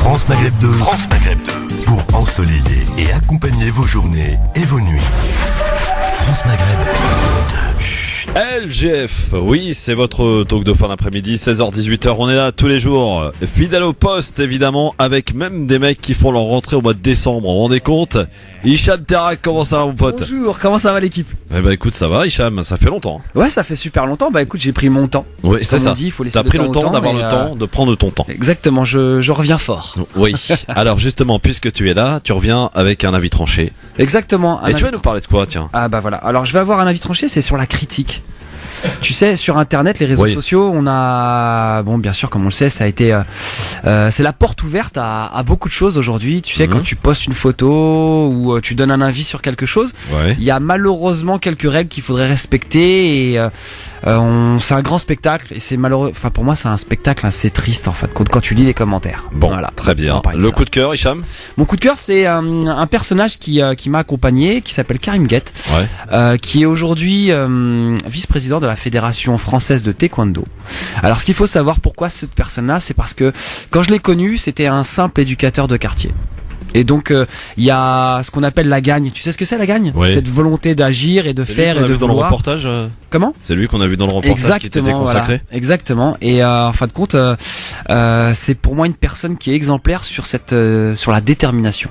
France Maghreb 2. France Maghreb 2. Pour ensoleiller et accompagner vos journées et vos nuits. France Maghreb 2. LGF, oui, c'est votre talk de fin d'après-midi, 16h-18h, on est là tous les jours, fidèle au poste évidemment, avec même des mecs qui font leur rentrée au mois de décembre, vous vous rendez compte? Hicham Terrak, comment ça va mon pote? Bonjour, comment ça va l'équipe? Eh ben écoute, ça va Hicham, ça fait longtemps. Ouais, ça fait super longtemps, bah écoute, j'ai pris mon temps. Oui, c'est ça, il faut laisser t'as pris le temps d'avoir le temps, de prendre ton temps. Exactement, je reviens fort. Oui, alors justement, puisque tu es là, tu reviens avec un avis tranché. Exactement. Et tu vas nous parler de quoi, tiens? Ah bah voilà, alors je vais avoir un avis tranché, c'est sur la critique. Tu sais, sur Internet, les réseaux sociaux, on a, bon, bien sûr, comme on le sait, ça a été, c'est la porte ouverte à beaucoup de choses aujourd'hui. Tu sais, quand tu postes une photo ou tu donnes un avis sur quelque chose, il y a malheureusement quelques règles qu'il faudrait respecter et c'est un grand spectacle et c'est malheureux. Enfin, pour moi, c'est un spectacle assez triste en fait quand tu lis les commentaires. Bon, voilà. Très bien. Le coup de cœur, Hicham? Mon coup de cœur, c'est un personnage qui m'a accompagné, qui s'appelle Karim Guet, qui est aujourd'hui vice-président de la Fédération française de taekwondo. Alors ce qu'il faut savoir pourquoi cette personne-là, c'est parce que quand je l'ai connu, c'était un simple éducateur de quartier. Et donc il y a ce qu'on appelle la gagne. Tu sais ce que c'est la gagne? Cette volonté d'agir et de faire et de vouloir. Dans le reportage. Comment? C'est lui qu'on a vu dans le reportage. Exactement, qui t'était consacré. Voilà. Exactement. Et en fin de compte, c'est pour moi une personne qui est exemplaire sur la détermination.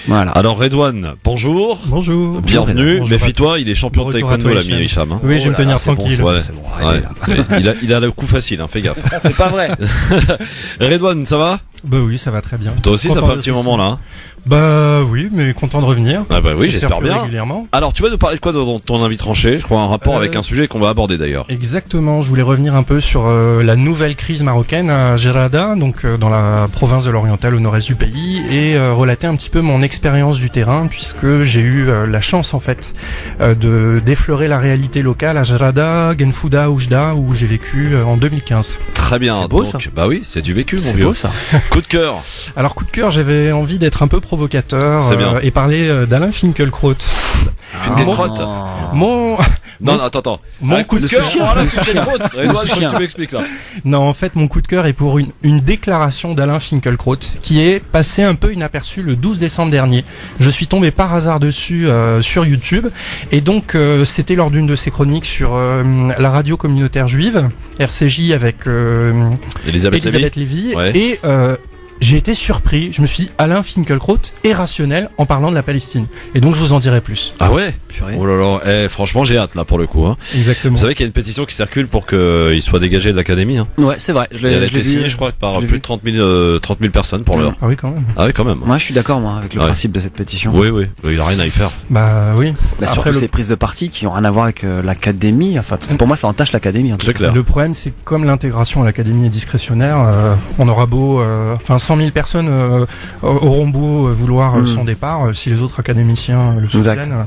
Voilà. Alors Redouane, bonjour. Bonjour. Bienvenue. Méfie-toi, il est champion de taekwondo, l'ami Hicham. Hein. Oui, je vais me tenir tranquille. Bon, il a le coup facile, hein, fais gaffe. C'est pas vrai. Redouane, ça va? Bah oui, ça va très bien. Toi aussi, ça fait un petit moment là. Bah oui, mais content de revenir. Ah bah oui, j'espère bien. Régulièrement. Alors, tu vas nous parler de quoi dans ton avis tranché? Je crois un rapport avec un sujet qu'on va aborder d'ailleurs. Exactement, je voulais revenir un peu sur la nouvelle crise marocaine à Gerada, donc dans la province de l'Oriental au nord-est du pays, et relater un petit peu mon expérience du terrain, puisque j'ai eu la chance en fait d'effleurer la réalité locale à Gerada, Genfouda, Oujda, où j'ai vécu en 2015. Très bien. C'est beau, donc, ça. Bah oui, c'est du vécu, mon vieux. C'est beau ça. Coup de cœur. Alors coup de cœur, j'avais envie d'être un peu provocateur et parler d'Alain Finkielkraut. Non, attends. Mon coup de cœur. Tu m'expliques là. Non, en fait, mon coup de cœur est pour une déclaration d'Alain Finkielkraut qui est passée un peu inaperçue le 12 décembre dernier. Je suis tombé par hasard dessus sur YouTube et donc c'était lors d'une de ses chroniques sur la radio communautaire juive RCJ avec Elisabeth Lévy et j'ai été surpris, je me suis dit Alain Finkielkraut est rationnel en parlant de la Palestine. Et donc je vous en dirai plus. Ah ouais? Oh là là, franchement j'ai hâte là pour le coup. Hein. Exactement. Vous savez qu'il y a une pétition qui circule pour qu'il soit dégagé de l'académie. Hein. Ouais, c'est vrai. Elle a été signée, je crois, par plus de 30 000 personnes pour l'heure. Ah oui, quand même. Ah oui, quand même. Moi je suis d'accord avec le principe de cette pétition. Oui, il a rien à y faire. Bah oui. Surtout ces prises de parti qui ont rien à voir avec l'académie. Enfin, pour moi ça entache l'académie. C'est clair. Le problème c'est que comme l'intégration à l'académie est discrétionnaire, on aura beau 100 000 personnes auront beau vouloir son départ si les autres académiciens le soutiennent.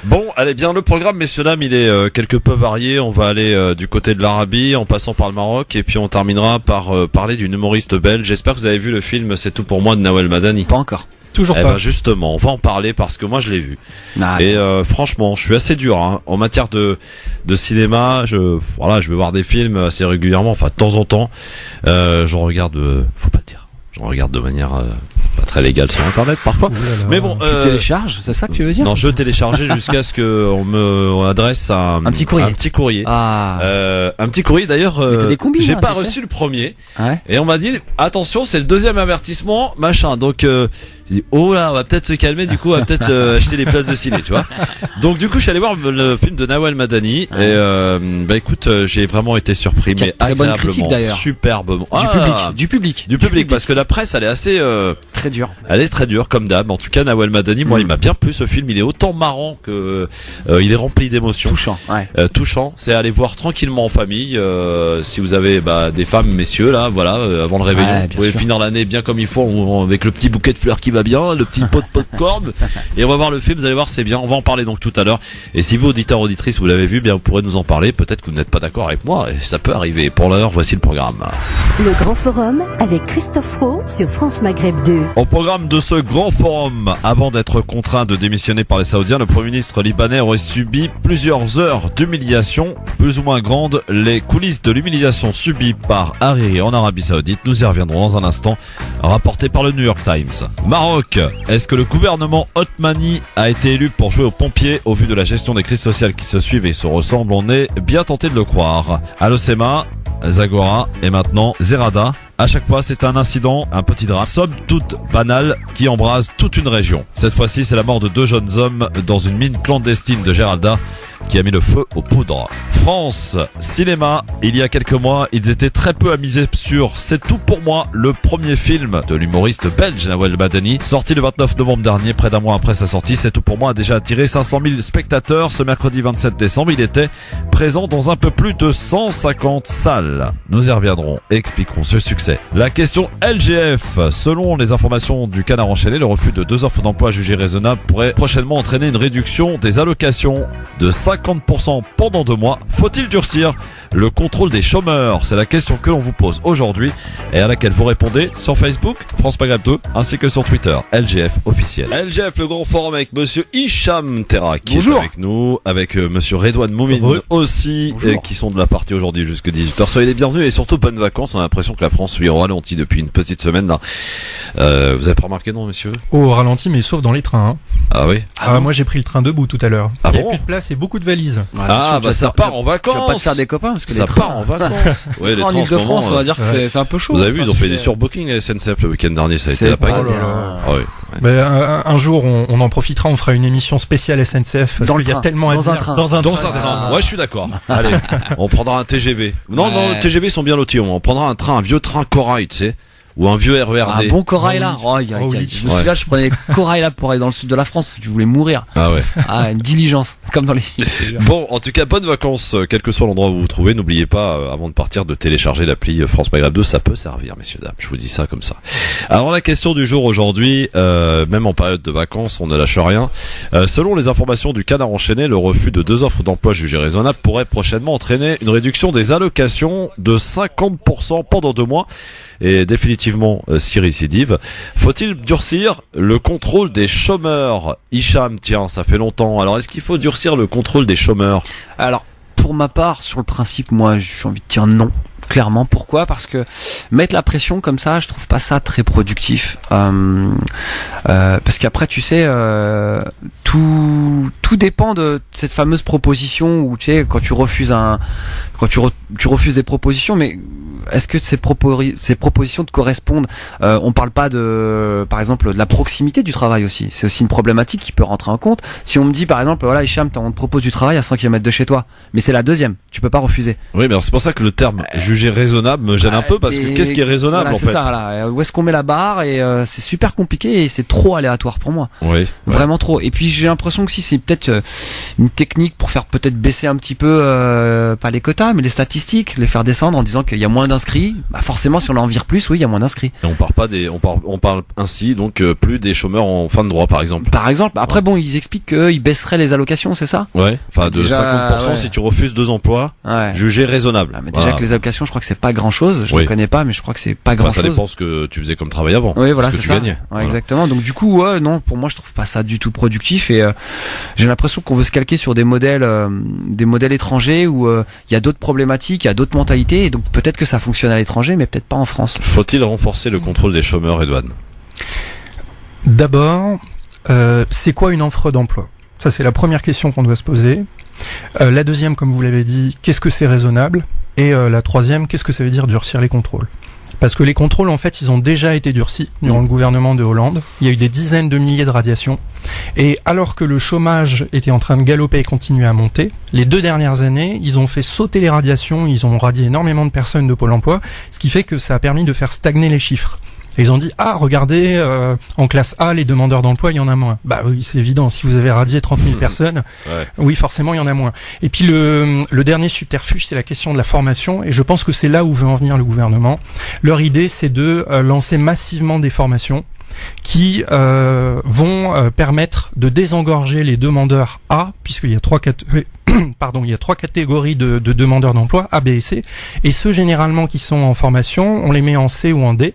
Bon, allez bien, le programme, messieurs dames, il est quelque peu varié. On va aller du côté de l'Arabie en passant par le Maroc et puis on terminera par parler d'une humoriste belge. J'espère que vous avez vu le film C'est tout pour moi de Nawel Madani. Pas encore. Toujours pas. Ben justement, on va en parler parce que moi je l'ai vu. Et franchement, je suis assez dur en matière de cinéma. Je vais voir des films assez régulièrement, enfin de temps en temps. Je regarde, faut pas le dire. Je regarde de manière pas très légale sur internet parfois. Mais bon, tu télécharges, c'est ça que tu veux dire? Non, je téléchargeais jusqu'à ce que on me adresse un petit courrier. Un petit courrier. Un petit courrier d'ailleurs. J'ai pas reçu le premier. Ouais. Et on m'a dit attention, c'est le deuxième avertissement, machin. Donc j'ai dit oh là, on va peut-être se calmer. Du coup, on va peut-être acheter des places de ciné, tu vois. Donc du coup, je suis allé voir le film de Nawel Madani. Et bah écoute, j'ai vraiment été surpris, mais très bonne critique d'ailleurs. Superbement. Du public, parce que la presse, elle est assez très dure. Elle est très dure comme d'hab. En tout cas, Nawel Madani, moi, il m'a bien plu ce film. Il est autant marrant que il est rempli d'émotions. Touchant. Ouais. Touchant. C'est à aller voir tranquillement en famille. Si vous avez des femmes, messieurs là, voilà, avant le réveillon, vous pouvez finir l'année bien comme il faut, avec le petit bouquet de fleurs qui va va bien, le petit pot de popcorn, et on va voir le film, vous allez voir, c'est bien, on va en parler donc tout à l'heure, et si vous, auditeurs, auditrices, vous l'avez vu, bien vous pourrez nous en parler, peut-être que vous n'êtes pas d'accord avec moi, et ça peut arriver. Pour l'heure, voici le programme. Le Grand Forum avec Christophe Fro sur France Maghreb 2. Au programme de ce grand forum, avant d'être contraint de démissionner par les Saoudiens, le Premier ministre libanais aurait subi plusieurs heures d'humiliation, plus ou moins grandes. Les coulisses de l'humiliation subie par Hariri en Arabie Saoudite, nous y reviendrons dans un instant, rapporté par le New York Times. Maroc, est-ce que le gouvernement Othmani a été élu pour jouer aux pompiers au vu de la gestion des crises sociales qui se suivent et se ressemblent? On est bien tenté de le croire. Al-Osema, Zagora et maintenant Zerada. À chaque fois, c'est un incident, un petit drame, somme toute banale, qui embrase toute une région. Cette fois-ci, c'est la mort de 2 jeunes hommes dans une mine clandestine de Geralda qui a mis le feu aux poudres. France, cinéma, il y a quelques mois, ils étaient très peu amusés sur C'est tout pour moi, le premier film de l'humoriste belge Nawel Madani, sorti le 29 novembre dernier, près d'un mois après sa sortie. C'est tout pour moi a déjà attiré 500 000 spectateurs. Ce mercredi 27 décembre, il était présent dans un peu plus de 150 salles. Nous y reviendrons et expliquerons ce succès. La question LGF, selon les informations du Canard enchaîné, le refus de 2 offres d'emploi jugées raisonnables pourrait prochainement entraîner une réduction des allocations de 50% pendant 2 mois. Faut-il durcir le contrôle des chômeurs? C'est la question que l'on vous pose aujourd'hui et à laquelle vous répondez sur Facebook, France Maghreb 2, ainsi que sur Twitter, LGF officiel. LGF, le grand forum avec monsieur Hicham Terra qui est avec nous, avec monsieur Redouane Moumine aussi, qui sont de la partie aujourd'hui jusqu'à 18h. Soyez les bienvenus et surtout bonnes vacances. On a l'impression que la France suit au ralenti depuis une petite semaine là. Vous avez pas remarqué, non, monsieur? Au ralenti, mais sauf dans les trains. Hein. Ah oui. Moi j'ai pris le train debout tout à l'heure. Ah il y a bon? plus de place et beaucoup de valises. Ça part en vacances. Tu vas pas te faire des copains parce que ça part en vacances. Ouais, les trains en Ile-de-France, on va dire que c'est un peu chaud. Vous avez vu, ils ont fait des surbookings à la SNCF le week-end dernier, ça a été la pagaille. Ah oui. Un jour, on en profitera, on fera une émission spéciale SNCF parce qu'il y a tellement à dire. Dans un train. Ouais, je suis d'accord. Allez, on prendra un TGV. Non, TGV sont bien lotis. On prendra un vieux train Corail, tu sais. Ou un vieux RERD. Un bon Corail là. Je me souviens, je prenais Corail là pour aller dans le sud de la France. Je voulais mourir. Ah ouais. Une diligence. Comme dans les. Bon, en tout cas, bonnes vacances, quel que soit l'endroit où vous vous trouvez. N'oubliez pas, avant de partir, de télécharger l'appli France Maghreb 2. Ça peut servir, messieurs, dames. Je vous dis ça comme ça. Alors, la question du jour aujourd'hui, même en période de vacances, on ne lâche rien. Selon les informations du Canard enchaîné, le refus de 2 offres d'emploi jugées raisonnables pourrait prochainement entraîner une réduction des allocations de 50% pendant 2 mois. Et définitivement, si récidive, faut-il durcir le contrôle des chômeurs? Hicham, tiens, ça fait longtemps. Alors, est-ce qu'il faut durcir le contrôle des chômeurs? Alors, pour ma part, sur le principe, moi, j'ai envie de dire non. Clairement, pourquoi? Parce que mettre la pression comme ça, je trouve pas ça très productif. Parce qu'après, tu sais, tout dépend de cette fameuse proposition où tu sais, quand tu refuses tu refuses des propositions, mais est-ce que ces propositions te correspondent? On parle pas par exemple, de la proximité du travail aussi. C'est aussi une problématique qui peut rentrer en compte. Si on me dit, par exemple, voilà, Hicham, on te propose du travail à 100 km de chez toi, mais c'est la deuxième, tu peux pas refuser. Oui, mais c'est pour ça que le terme jugé raisonnable me gêne un peu, parce que qu'est-ce qui est raisonnable, voilà, en fait? C'est ça, là. Où est-ce qu'on met la barre? Et c'est super compliqué et c'est trop aléatoire pour moi. Oui. Vraiment trop. Et puis j'ai l'impression que si c'est peut-être une technique pour faire peut-être baisser un petit peu, pas les quotas, mais les statistiques, les faire descendre en disant qu'il y a moins d'inscrits. Bah forcément, si on en vire plus, oui, il y a moins d'inscrits. Et on parle ainsi donc plus des chômeurs en fin de droit, par exemple. Par exemple. Après, bon, ils expliquent qu'ils baisseraient les allocations, c'est ça? Ouais. Enfin, de 50% si tu refuses 2 emplois, jugé raisonnable. Mais déjà que les allocations, je crois que c'est pas grand-chose. Je ne connais pas, mais je crois que c'est pas grand-chose. Ça dépend ce que tu faisais comme travail avant. Oui, voilà, c'est ça. Tu gagnais. Ouais, exactement. Donc du coup, non, pour moi, je trouve pas ça du tout productif et j'ai l'impression qu'on veut se calquer sur des modèles étrangers où il y a d'autres problématiques, il y a d'autres mentalités et donc peut-être que ça fonctionne à l'étranger, mais peut-être pas en France. Faut-il renforcer le contrôle des chômeurs, Redouane? D'abord, c'est quoi une offre d'emploi? Ça, c'est la première question qu'on doit se poser. La deuxième, comme vous l'avez dit, qu'est-ce que c'est raisonnable? Et la troisième, qu'est-ce que ça veut dire durcir les contrôles? Parce que les contrôles, en fait, ils ont déjà été durcis durant le gouvernement de Hollande. Il y a eu des dizaines de milliers de radiations. Et alors que le chômage était en train de galoper et continuer à monter, les 2 dernières années, ils ont fait sauter les radiations, ils ont radié énormément de personnes de Pôle emploi, ce qui fait que ça a permis de faire stagner les chiffres. Et ils ont dit, regardez, en classe A, les demandeurs d'emploi, il y en a moins. Bah oui, c'est évident, si vous avez radié 30 000 personnes, oui, forcément, il y en a moins. Et puis le dernier subterfuge, c'est la question de la formation, et je pense que c'est là où veut en venir le gouvernement. Leur idée, c'est de lancer massivement des formations qui vont permettre de désengorger les demandeurs A, puisqu'il y a trois catégories de demandeurs d'emploi, A, B et C, et ceux généralement qui sont en formation, on les met en C ou en D,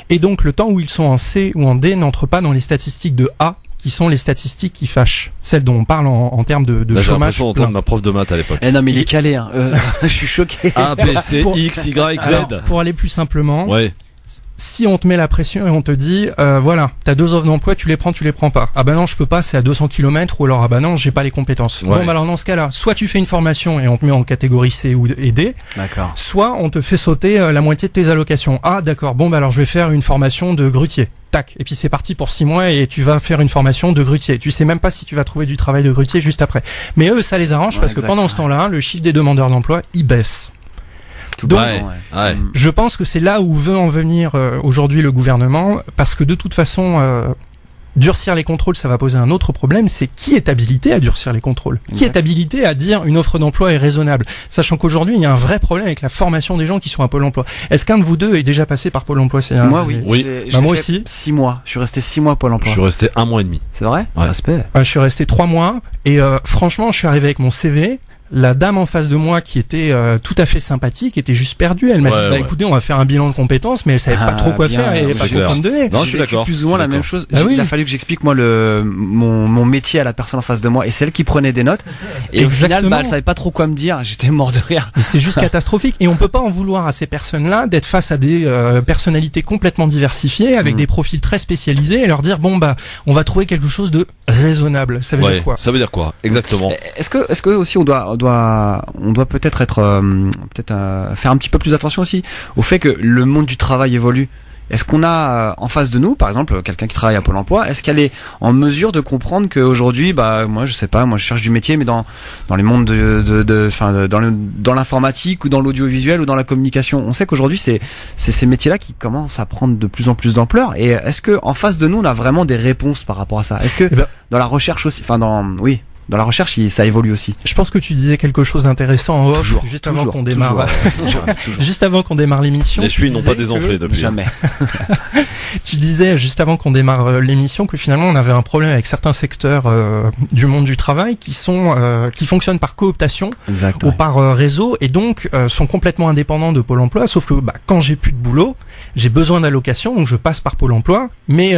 et donc le temps où ils sont en C ou en D n'entre pas dans les statistiques de A, qui sont les statistiques qui fâchent, celles dont on parle en termes de chômage. J'ai l'impression d'entendre ma prof de maths à l'époque. Non mais il est calé, hein. Je suis choqué. A, B, C, X, Y, Z. Alors, pour aller plus simplement, si on te met la pression et on te dit, voilà, t'as 2 offres d'emploi, tu les prends pas. Ah bah non, je peux pas, c'est à 200 km, ou alors, ah bah non, j'ai pas les compétences. Bon, bah alors dans ce cas-là, soit tu fais une formation et on te met en catégorie C ou D, d'accord. Soit on te fait sauter la moitié de tes allocations. Ah d'accord, bon bah alors je vais faire une formation de grutier. Tac, et puis c'est parti pour 6 mois et tu vas faire une formation de grutier. Tu sais même pas si tu vas trouver du travail de grutier juste après. Mais eux, ça les arrange parce que pendant ce temps-là, le chiffre des demandeurs d'emploi, il baisse. Donc, je pense que c'est là où veut en venir aujourd'hui le gouvernement, parce que de toute façon, durcir les contrôles, ça va poser un autre problème, c'est qui est habilité à durcir les contrôles ? Qui est habilité à dire une offre d'emploi est raisonnable ? Sachant qu'aujourd'hui, il y a un vrai problème avec la formation des gens qui sont à Pôle emploi. Est-ce qu'un de vous deux est déjà passé par Pôle emploi ? Moi, oui. Moi aussi. 6 mois. Je suis resté 6 mois à Pôle emploi. Je suis resté 1 mois et demi. C'est vrai ? Respect. Je suis resté 3 mois et franchement, je suis arrivé avec mon CV. La dame en face de moi qui était tout à fait sympathique était juste perdue. Elle m'a dit écoutez, on va faire un bilan de compétences, mais elle savait pas trop quoi faire et pas trop quoi me donner. Non, je suis d'accord. Plus ou moins la même chose. Il a fallu que j'explique moi mon métier à la personne en face de moi et c'est elle qui prenait des notes. Et au final, elle savait pas trop quoi me dire. J'étais mort de rire. Et c'est juste catastrophique. Et on peut pas en vouloir à ces personnes-là d'être face à des personnalités complètement diversifiées avec des profils très spécialisés et leur dire bon bah on va trouver quelque chose de raisonnable. Ça veut dire quoi ? Ça veut dire quoi ? Exactement. Est-ce que aussi on doit peut-être faire un petit peu plus attention aussi au fait que le monde du travail évolue. Est-ce qu'on a en face de nous, par exemple, quelqu'un qui travaille à Pôle emploi, est-ce qu'elle est en mesure de comprendre qu'aujourd'hui, moi je sais pas, moi je cherche du métier, mais dans les mondes dans l'informatique ou dans l'audiovisuel ou dans la communication, on sait qu'aujourd'hui c'est ces métiers-là qui commencent à prendre de plus en plus d'ampleur. Et est-ce que en face de nous on a vraiment des réponses par rapport à ça ? Est-ce que dans la recherche aussi, dans la recherche, ça évolue aussi. Je pense que tu disais quelque chose d'intéressant en off, juste avant qu'on démarre. Juste avant qu'on démarre l'émission. Les chevilles n'ont pas désenflé depuis. Jamais. Tu disais juste avant qu'on démarre l'émission que finalement on avait un problème avec certains secteurs du monde du travail qui fonctionnent par cooptation ou par réseau et donc sont complètement indépendants de Pôle emploi. Sauf que quand j'ai plus de boulot, j'ai besoin d'allocation, donc je passe par Pôle emploi. Mais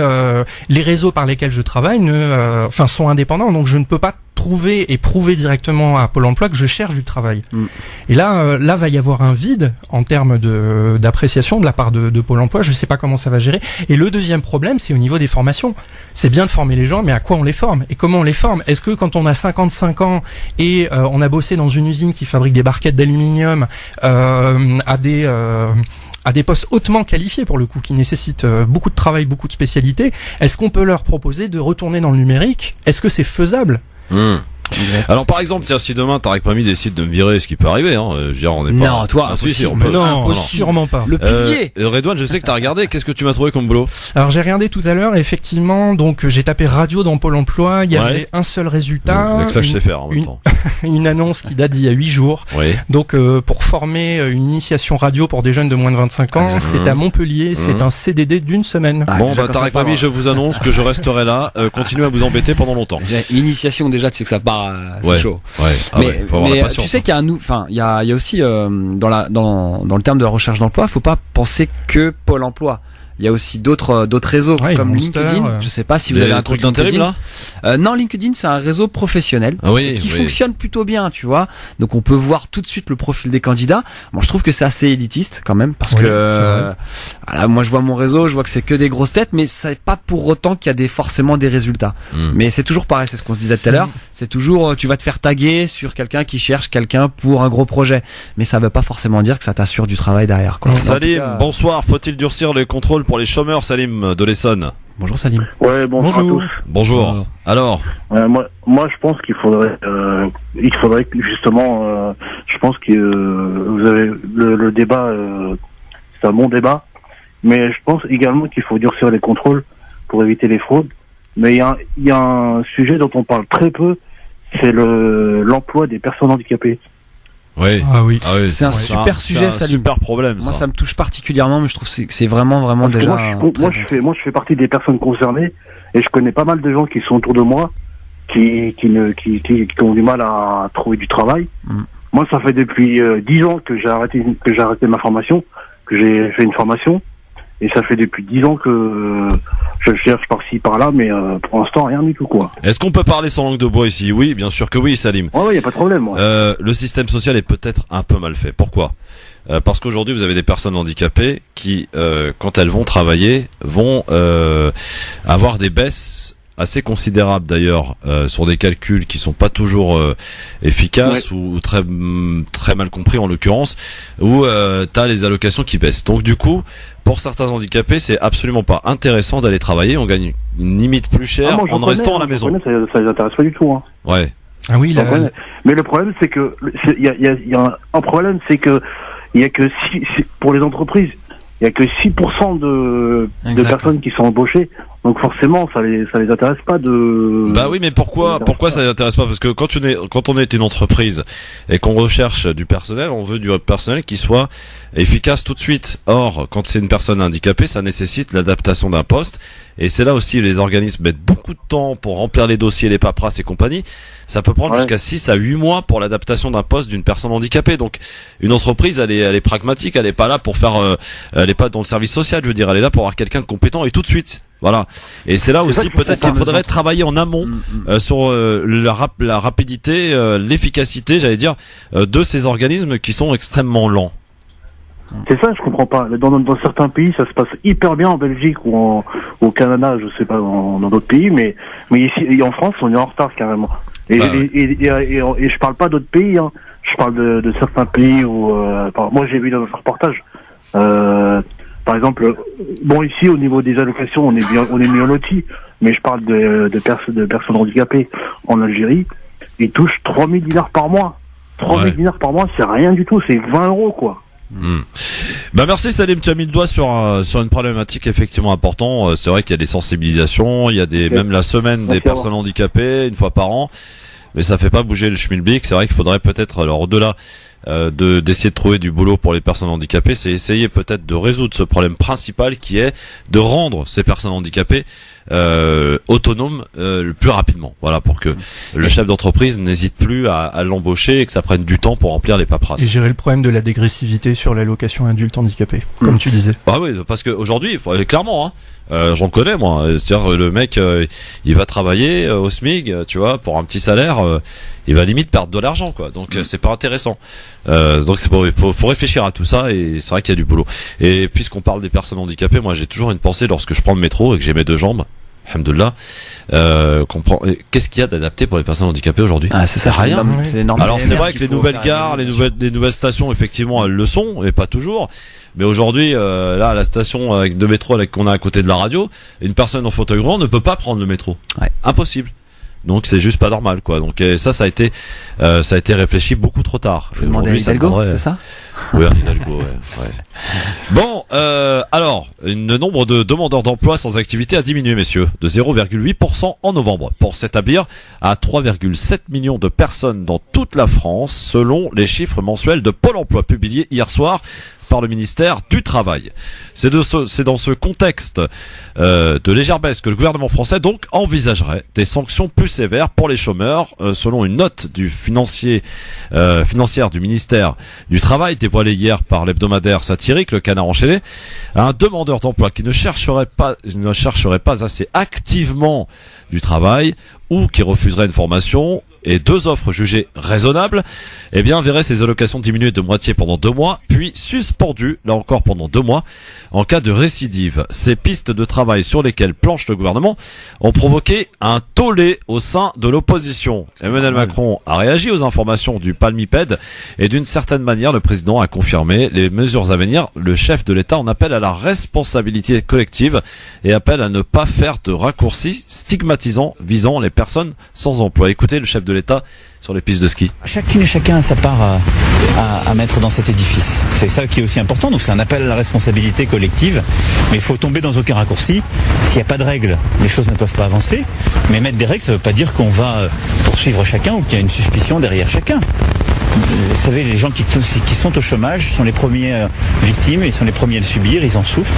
les réseaux par lesquels je travaille sont indépendants, donc je ne peux pas trouver et prouver directement à Pôle emploi que je cherche du travail. Et là va y avoir un vide en termes d'appréciation de la part de Pôle emploi. Je sais pas comment ça va gérer. Et le deuxième problème, c'est au niveau des formations. C'est bien de former les gens, mais à quoi on les forme et comment on les forme ? Est-ce que quand on a 55 ans et on a bossé dans une usine qui fabrique des barquettes d'aluminium à des postes hautement qualifiés pour le coup, qui nécessitent beaucoup de travail, beaucoup de spécialités, est-ce qu'on peut leur proposer de retourner dans le numérique ? Est-ce que c'est faisable ? Alors par exemple, tiens, si demain Tarek Pami décide de me virer, ce qui peut arriver, je veux dire, on n'est pas. Non, toi, on peut. Non, sûrement pas. Le pilier. Redouane, je sais que t'as regardé. Qu'est-ce que tu m'as trouvé comme boulot ? Alors j'ai regardé tout à l'heure, effectivement. Donc j'ai tapé radio dans Pôle emploi. Il y avait un seul résultat. Avec ça, je sais faire en même temps. Une annonce qui date d'il y a 8 jours. Donc pour former une initiation radio pour des jeunes de moins de 25 ans, c'est à Montpellier. C'est un CDD d'une semaine. Bon, Tarek Pami, je vous annonce que je resterai là. Continuez à vous embêter pendant longtemps. L'initiation déjà, tu sais que ça part. C'est chaud. Mais tu sais qu'il y a il y a aussi dans le terme de la recherche d'emploi, faut pas penser que Pôle emploi. Il y a aussi d'autres réseaux comme LinkedIn. Je sais pas si vous avez un truc d'intérim là. Non, LinkedIn c'est un réseau professionnel qui fonctionne plutôt bien, tu vois. Donc on peut voir tout de suite le profil des candidats. Moi je trouve que c'est assez élitiste quand même parce que moi je vois mon réseau, je vois que c'est que des grosses têtes, mais c'est pas pour autant qu'il y a forcément des résultats. Mais c'est toujours pareil, c'est ce qu'on se disait tout à l'heure. C'est toujours tu vas te faire taguer sur quelqu'un qui cherche quelqu'un pour un gros projet, mais ça veut pas forcément dire que ça t'assure du travail derrière. Salim, bonsoir. Faut-il durcir les contrôles pour les chômeurs, Salim de l'Essonne? Bonjour Salim. Ouais, bonjour à tous. Bonjour. Alors moi je pense qu'il faudrait justement je pense que vous avez le débat, c'est un bon débat Mais je pense également qu'il faut durcir les contrôles pour éviter les fraudes. Mais il y a un sujet dont on parle très peu, c'est l'emploi des personnes handicapées. Oui. Ah oui. C'est un super sujet, ça. Super problème. Moi, ça me touche particulièrement, mais je trouve que c'est vraiment Parce que déjà. moi, je fais partie des personnes concernées et je connais pas mal de gens qui sont autour de moi qui ont du mal à trouver du travail. Moi, ça fait depuis 10 ans que j'ai arrêté ma formation, que j'ai fait une formation, et ça fait depuis 10 ans que je cherche par-ci par-là, mais pour l'instant rien du tout, quoi. Est-ce qu'on peut parler sans langue de bois ici? Oui, bien sûr que oui, Salim. Ouais, y a pas de problème. Ouais. Le système social est peut-être un peu mal fait. Pourquoi? Parce qu'aujourd'hui, vous avez des personnes handicapées qui, quand elles vont travailler, vont avoir des baisses assez considérables d'ailleurs sur des calculs qui sont pas toujours efficaces ou très mal compris en l'occurrence, où t'as les allocations qui baissent. Donc du coup, pour certains handicapés, c'est absolument pas intéressant d'aller travailler. On gagne une limite plus cher en restant à la maison. Ça les intéresse pas du tout. Hein. Ouais. Ah oui. Mais le problème, c'est que il y a un problème, c'est que il y a que pour les entreprises, il y a que 6% de personnes qui sont embauchées. Donc forcément, ça les intéresse pas de. Bah oui, mais pourquoi ça les intéresse pas? Parce que quand on est une entreprise et qu'on recherche du personnel, on veut du personnel qui soit efficace tout de suite. Or, quand c'est une personne handicapée, ça nécessite l'adaptation d'un poste. Et c'est là aussi les organismes mettent beaucoup de temps pour remplir les dossiers, les paperasses et compagnie. Ça peut prendre jusqu'à 6 à 8 mois pour l'adaptation d'un poste d'une personne handicapée. Donc, une entreprise, elle est pragmatique, elle est pas là pour faire, elle est pas dans le service social, je veux dire, elle est là pour avoir quelqu'un de compétent et tout de suite. Voilà. Et c'est là aussi peut-être qu'il faudrait travailler en amont sur la rapidité, l'efficacité, j'allais dire, de ces organismes qui sont extrêmement lents. C'est ça, je comprends pas. Dans certains pays, ça se passe hyper bien, en Belgique ou au Canada, je sais pas, dans d'autres pays, mais ici, et en France, on est en retard carrément. Et je parle pas d'autres pays, hein. Je parle de certains pays où, moi j'ai vu dans notre reportage, par exemple, bon ici au niveau des allocations, on est mieux lotis, mais je parle de personnes handicapées en Algérie, ils touchent 3000 dinars par mois. 3000 dinars par mois, c'est rien du tout, c'est 20 euros quoi. Bah merci Salim, tu as mis le doigt sur une problématique effectivement importante. C'est vrai qu'il y a des sensibilisations, il y a même la semaine des personnes handicapées une fois par an, mais ça fait pas bouger le schmilblick. C'est vrai qu'il faudrait peut-être, alors au-delà d'essayer de trouver du boulot pour les personnes handicapées, c'est essayer peut-être de résoudre ce problème principal qui est de rendre ces personnes handicapées autonomes le plus rapidement. Voilà, pour que le chef d'entreprise n'hésite plus à l'embaucher et que ça prenne du temps pour remplir les paperasses. Et gérer le problème de la dégressivité sur l'allocation adulte handicapé, comme tu disais. Ah oui, parce que aujourd'hui, clairement, j'en connais moi. C'est-à-dire le mec, il va travailler au SMIC, tu vois, pour un petit salaire, il va limite perdre de l'argent, quoi. Donc c'est pas intéressant. Donc faut réfléchir à tout ça et c'est vrai qu'il y a du boulot. Et puisqu'on parle des personnes handicapées, moi j'ai toujours une pensée lorsque je prends le métro et que j'ai mes deux jambes. Alhamdoulilah, qu'est-ce qu'il y a d'adapté pour les personnes handicapées aujourd'hui? C'est ça, rien. C'est énorme. Alors c'est vrai que les nouvelles gares, les nouvelles stations, effectivement, elles le sont, mais pas toujours. Mais aujourd'hui, là, la station de métro qu'on a à côté de la radio, une personne en fauteuil roulant ne peut pas prendre le métro. Impossible. Donc c'est juste pas normal, quoi. Donc ça a été réfléchi beaucoup trop tard. Faut demander à Hidalgo, c'est ça? Oui, Hidalgo, ouais. Bon, alors, le nombre de demandeurs d'emploi sans activité a diminué, messieurs, de 0,8% en novembre, pour s'établir à 3,7 millions de personnes dans toute la France, selon les chiffres mensuels de Pôle emploi publiés hier soir par le ministère du Travail. C'est dans ce contexte de légère baisse que le gouvernement français donc envisagerait des sanctions plus sévères pour les chômeurs, selon une note du financière du ministère du Travail dévoilée hier par l'hebdomadaire satirique Le Canard enchaîné. Un demandeur d'emploi qui ne chercherait pas assez activement du travail ou qui refuserait une formation et 2 offres jugées raisonnables, eh bien, verrait ses allocations diminuer de moitié pendant 2 mois, puis suspendues, là encore pendant 2 mois, en cas de récidive. Ces pistes de travail sur lesquelles planche le gouvernement ont provoqué un tollé au sein de l'opposition. Emmanuel Macron a réagi aux informations du Palmipède et d'une certaine manière, le président a confirmé les mesures à venir. Le chef de l'État en appelle à la responsabilité collective et appelle à ne pas faire de raccourcis stigmatisants visant les personnes sans emploi. Écoutez le chef de de l'État sur les pistes de ski. Chacune et chacun a sa part à mettre dans cet édifice. C'est ça qui est aussi important. Donc c'est un appel à la responsabilité collective. Mais il faut tomber dans aucun raccourci. S'il n'y a pas de règles, les choses ne peuvent pas avancer. Mais mettre des règles, ça ne veut pas dire qu'on va poursuivre chacun ou qu'il y a une suspicion derrière chacun. Vous savez, les gens qui sont au chômage sont les premiers victimes, ils sont les premiers à le subir, ils en souffrent.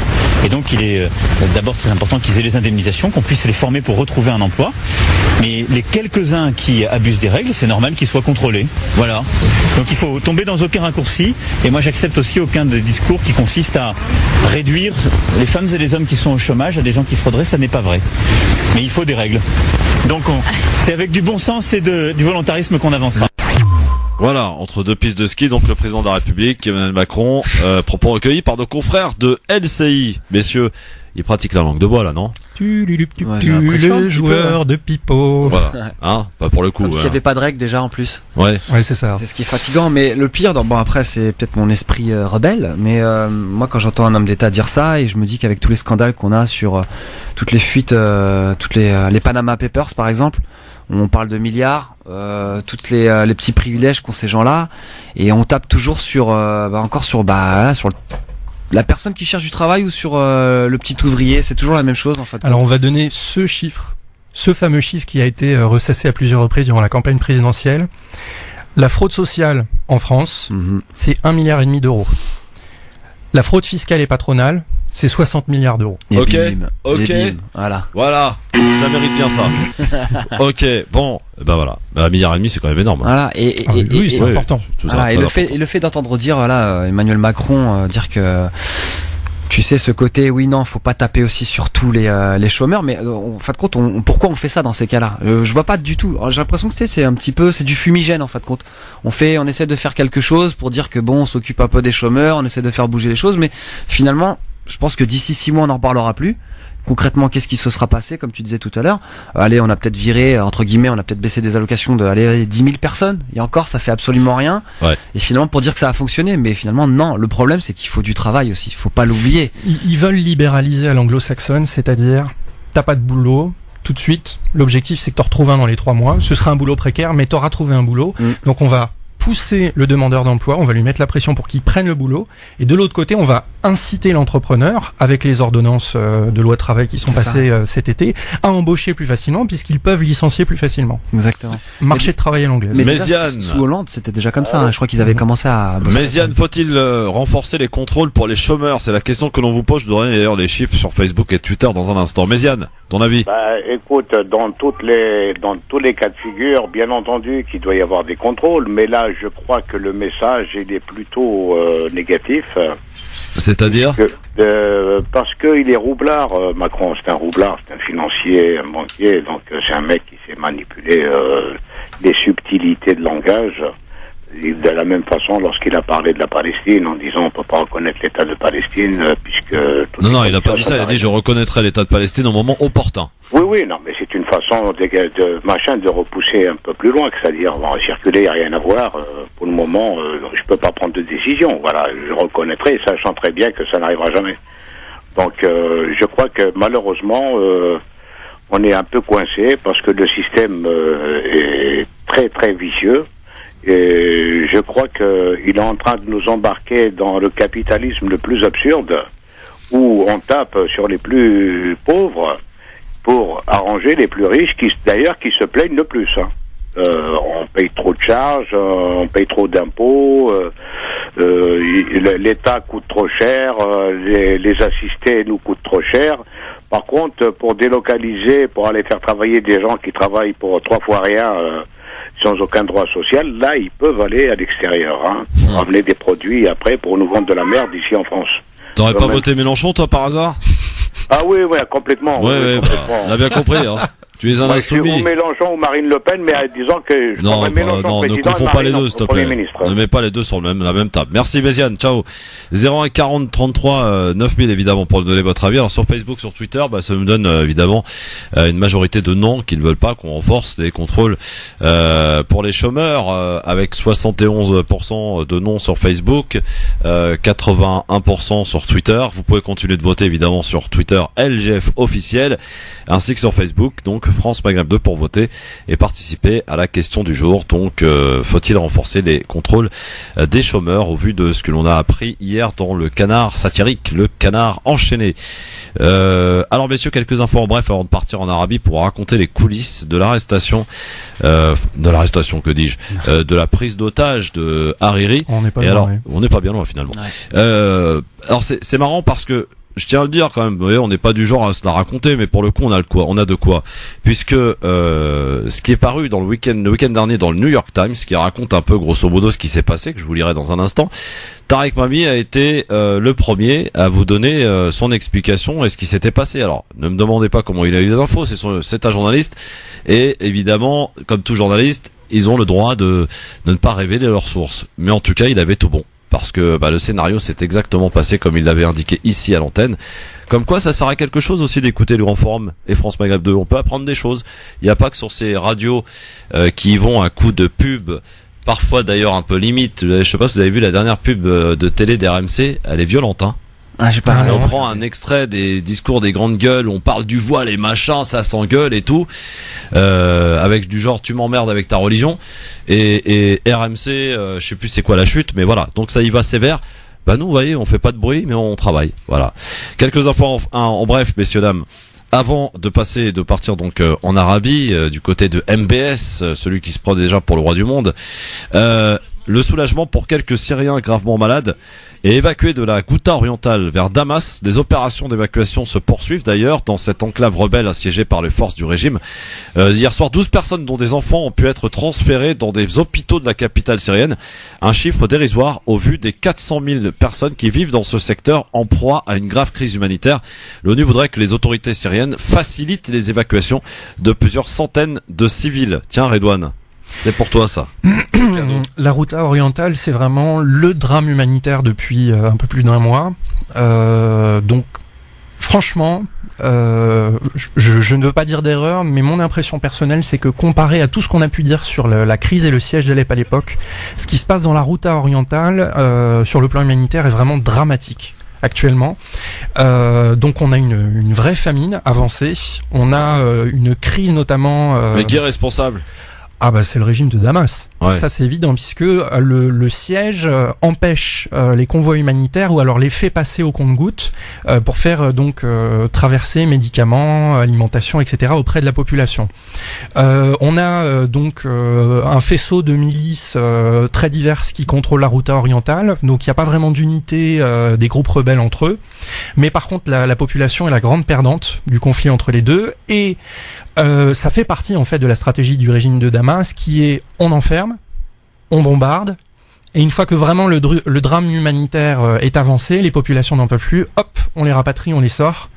Et donc il est d'abord très important qu'ils aient les indemnisations, qu'on puisse les former pour retrouver un emploi. Mais les quelques-uns qui abusent des règles, c'est normal qu'ils soient contrôlés. Voilà. Donc il faut tomber dans aucun raccourci. Et moi j'accepte aussi aucun des discours qui consiste à réduire les femmes et les hommes qui sont au chômage à des gens qui frauderaient, ça n'est pas vrai. Mais il faut des règles. Donc c'est avec du bon sens et du volontarisme qu'on avancera. Voilà, entre deux pistes de ski, donc le président de la République, Emmanuel Macron, propos recueillis par nos confrères de LCI. Messieurs, ils pratiquent la langue de bois là, non? Le joueur de pipeau. Voilà, hein, pas pour le coup. Comme s'il n'y avait pas de règles déjà en plus. Ouais, c'est ça. C'est ce qui est fatigant, mais le pire, bon après c'est peut-être mon esprit rebelle, mais moi quand j'entends un homme d'État dire ça, et je me dis qu'avec tous les scandales qu'on a sur toutes les fuites, toutes les Panama Papers par exemple, on parle de milliards, toutes les petits privilèges qu'ont ces gens-là, et on tape toujours sur sur la personne qui cherche du travail ou sur le petit ouvrier. C'est toujours la même chose en fait. Alors on va donner ce chiffre, ce fameux chiffre qui a été ressassé à plusieurs reprises durant la campagne présidentielle. La fraude sociale en France, c'est 1,5 milliard d'euros. La fraude fiscale et patronale, c'est 60 milliards d'euros. Ok, voilà, ça mérite bien ça. Ok, bon, ben voilà, 1,5 milliard c'est quand même énorme. Voilà, oui, c'est important. Voilà, et le fait d'entendre dire, voilà, Emmanuel Macron dire que, tu sais, ce côté, oui, non, faut pas taper aussi sur tous les chômeurs, mais en fin de compte, pourquoi on fait ça dans ces cas-là? Je vois pas du tout. J'ai l'impression que c'est un petit peu, c'est du fumigène en fin de compte. On essaie de faire quelque chose pour dire que bon, on s'occupe un peu des chômeurs, on essaie de faire bouger les choses, mais finalement, je pense que d'ici 6 mois, on n'en reparlera plus. Concrètement, qu'est-ce qui se sera passé, comme tu disais tout à l'heure? Allez, on a peut-être viré, entre guillemets, on a peut-être baissé des allocations de 10 000 personnes. Et encore, ça fait absolument rien. Ouais. Et finalement, pour dire que ça a fonctionné, mais finalement, non. Le problème, c'est qu'il faut du travail aussi. Il faut pas l'oublier. Ils veulent libéraliser à l'anglo-saxonne, c'est-à-dire, t'as pas de boulot, tout de suite. L'objectif, c'est que t'en retrouves un dans les 3 mois. Ce sera un boulot précaire, mais t'auras trouvé un boulot. Donc on va pousser le demandeur d'emploi, on va lui mettre la pression pour qu'il prenne le boulot, et de l'autre côté, on va inciter l'entrepreneur, avec les ordonnances de loi de travail qui sont passées cet été, à embaucher plus facilement, puisqu'ils peuvent licencier plus facilement. Exactement. Marché de travail à l'anglaise. Mais Méziane, sous Hollande, c'était déjà comme ça, hein. Je crois qu'ils avaient commencé à... Méziane, faut-il renforcer les contrôles pour les chômeurs? C'est la question que l'on vous pose. Je donnerai d'ailleurs les chiffres sur Facebook et Twitter dans un instant. Méziane, ton avis? Écoute, dans tous les cas de figure, bien entendu qu'il doit y avoir des contrôles, mais là, je crois que le message, il est plutôt négatif. C'est-à-dire parce qu'il est roublard, Macron, c'est un roublard, c'est un financier, un banquier, donc c'est un mec qui sait manipuler les subtilités de langage. De la même façon, lorsqu'il a parlé de la Palestine, en disant on peut pas reconnaître l'État de Palestine, puisque... Non, il a pas dit ça, il a dit je reconnaîtrai l'État de Palestine au moment opportun. Oui, non, mais c'est une façon de repousser un peu plus loin, c'est-à-dire, on va circuler, il n'y a rien à voir, pour le moment, je peux pas prendre de décision, voilà, je reconnaîtrai, sachant très bien que ça n'arrivera jamais. Donc, je crois que malheureusement, on est un peu coincé, parce que le système est très, très vicieux. Et je crois qu'il est en train de nous embarquer dans le capitalisme le plus absurde, où on tape sur les plus pauvres pour arranger les plus riches, qui se plaignent le plus. On paye trop de charges, on paye trop d'impôts, l'État coûte trop cher, les assistés nous coûtent trop cher. Par contre, pour délocaliser, pour aller faire travailler des gens qui travaillent pour 3 fois rien, sans aucun droit social, là, ils peuvent aller à l'extérieur, ramener des produits après pour nous vendre de la merde ici en France. T'aurais pas voté Mélenchon, toi, par hasard? Ah oui, complètement. Ouais, complètement. On a bien compris, hein. Tu es un insoumis. Ou Mélenchon ou Marine Le Pen, mais disons que non, ne confonds pas les deux, s'il te plaît. Ne mets pas les deux sur la même table. Merci Méziane, ciao. 01 40 33 9000 évidemment pour donner votre avis. Alors sur Facebook, sur Twitter, ça me donne évidemment une majorité de non qui ne veulent pas qu'on renforce les contrôles pour les chômeurs, avec 71% de non sur Facebook, 81% sur Twitter. Vous pouvez continuer de voter évidemment sur Twitter LGF officiel, ainsi que sur Facebook. Donc France Maghreb 2 pour voter et participer à la question du jour. Donc faut-il renforcer les contrôles des chômeurs au vu de ce que l'on a appris hier dans le Canard satirique, le Canard enchaîné. Alors messieurs, quelques infos en bref avant de partir en Arabie pour raconter les coulisses de l'arrestation, que dis-je, de la prise d'otage de Hariri. On n'est pas bien loin finalement. Ouais. Alors c'est marrant parce que je tiens à le dire quand même, vous voyez, on n'est pas du genre à se la raconter, mais pour le coup on a de quoi, puisque ce qui est paru dans le week-end dernier dans le New York Times, qui raconte un peu grosso modo ce qui s'est passé, que je vous lirai dans un instant. Tarek Mami a été le premier à vous donner son explication et ce qui s'était passé. Alors, ne me demandez pas comment il a eu les infos, c'est un journaliste, et évidemment, comme tout journaliste, ils ont le droit de ne pas révéler leurs sources. Mais en tout cas, il avait tout bon. Parce que le scénario s'est exactement passé comme il l'avait indiqué ici à l'antenne. Comme quoi, ça sert à quelque chose aussi d'écouter le Grand Forum et France Maghreb 2. On peut apprendre des choses. Il n'y a pas que sur ces radios qui vont à coup de pub, parfois d'ailleurs un peu limite. Je sais pas si vous avez vu la dernière pub de télé d'RMC. Elle est violente, hein. On prend un extrait des discours des grandes gueules, on parle du voile et machin, ça s'engueule et tout, avec du genre tu m'emmerdes avec ta religion, et RMC, je sais plus c'est quoi la chute, mais voilà, donc ça y va sévère. Nous, vous voyez, on fait pas de bruit, mais on travaille, voilà. Quelques infos en bref, messieurs dames. Avant de partir donc en Arabie, du côté de MBS, celui qui se prend déjà pour le roi du monde, le soulagement pour quelques Syriens gravement malades et évacués de la Ghouta orientale vers Damas. Des opérations d'évacuation se poursuivent d'ailleurs dans cette enclave rebelle assiégée par les forces du régime. Hier soir, 12 personnes dont des enfants ont pu être transférées dans des hôpitaux de la capitale syrienne. Un chiffre dérisoire au vu des 400 000 personnes qui vivent dans ce secteur en proie à une grave crise humanitaire. L'ONU voudrait que les autorités syriennes facilitent les évacuations de plusieurs centaines de civils. Tiens, Redouane. C'est pour toi ça. La Ghouta orientale, c'est vraiment le drame humanitaire depuis un peu plus d'un mois. Donc, franchement, je ne veux pas dire d'erreur, mais mon impression personnelle, c'est que comparé à tout ce qu'on a pu dire sur la crise et le siège d'Alep à l'époque, ce qui se passe dans la Ghouta orientale, sur le plan humanitaire, est vraiment dramatique. Actuellement, donc on a une vraie famine avancée, on a une crise notamment. Mais qui est responsable ? C'est le régime de Damas. Ouais. Ça c'est évident puisque le siège empêche les convois humanitaires ou alors les fait passer au compte-gouttes pour faire donc traverser médicaments, alimentation, etc. auprès de la population. On a donc un faisceau de milices très diverses qui contrôlent la Ghouta orientale. Donc il n'y a pas vraiment d'unité des groupes rebelles entre eux. Mais par contre la population est la grande perdante du conflit entre les deux et ça fait partie en fait de la stratégie du régime de Damas qui est on enferme, on bombarde et une fois que vraiment le drame humanitaire est avancé, les populations n'en peuvent plus, hop, on les rapatrie, on les sort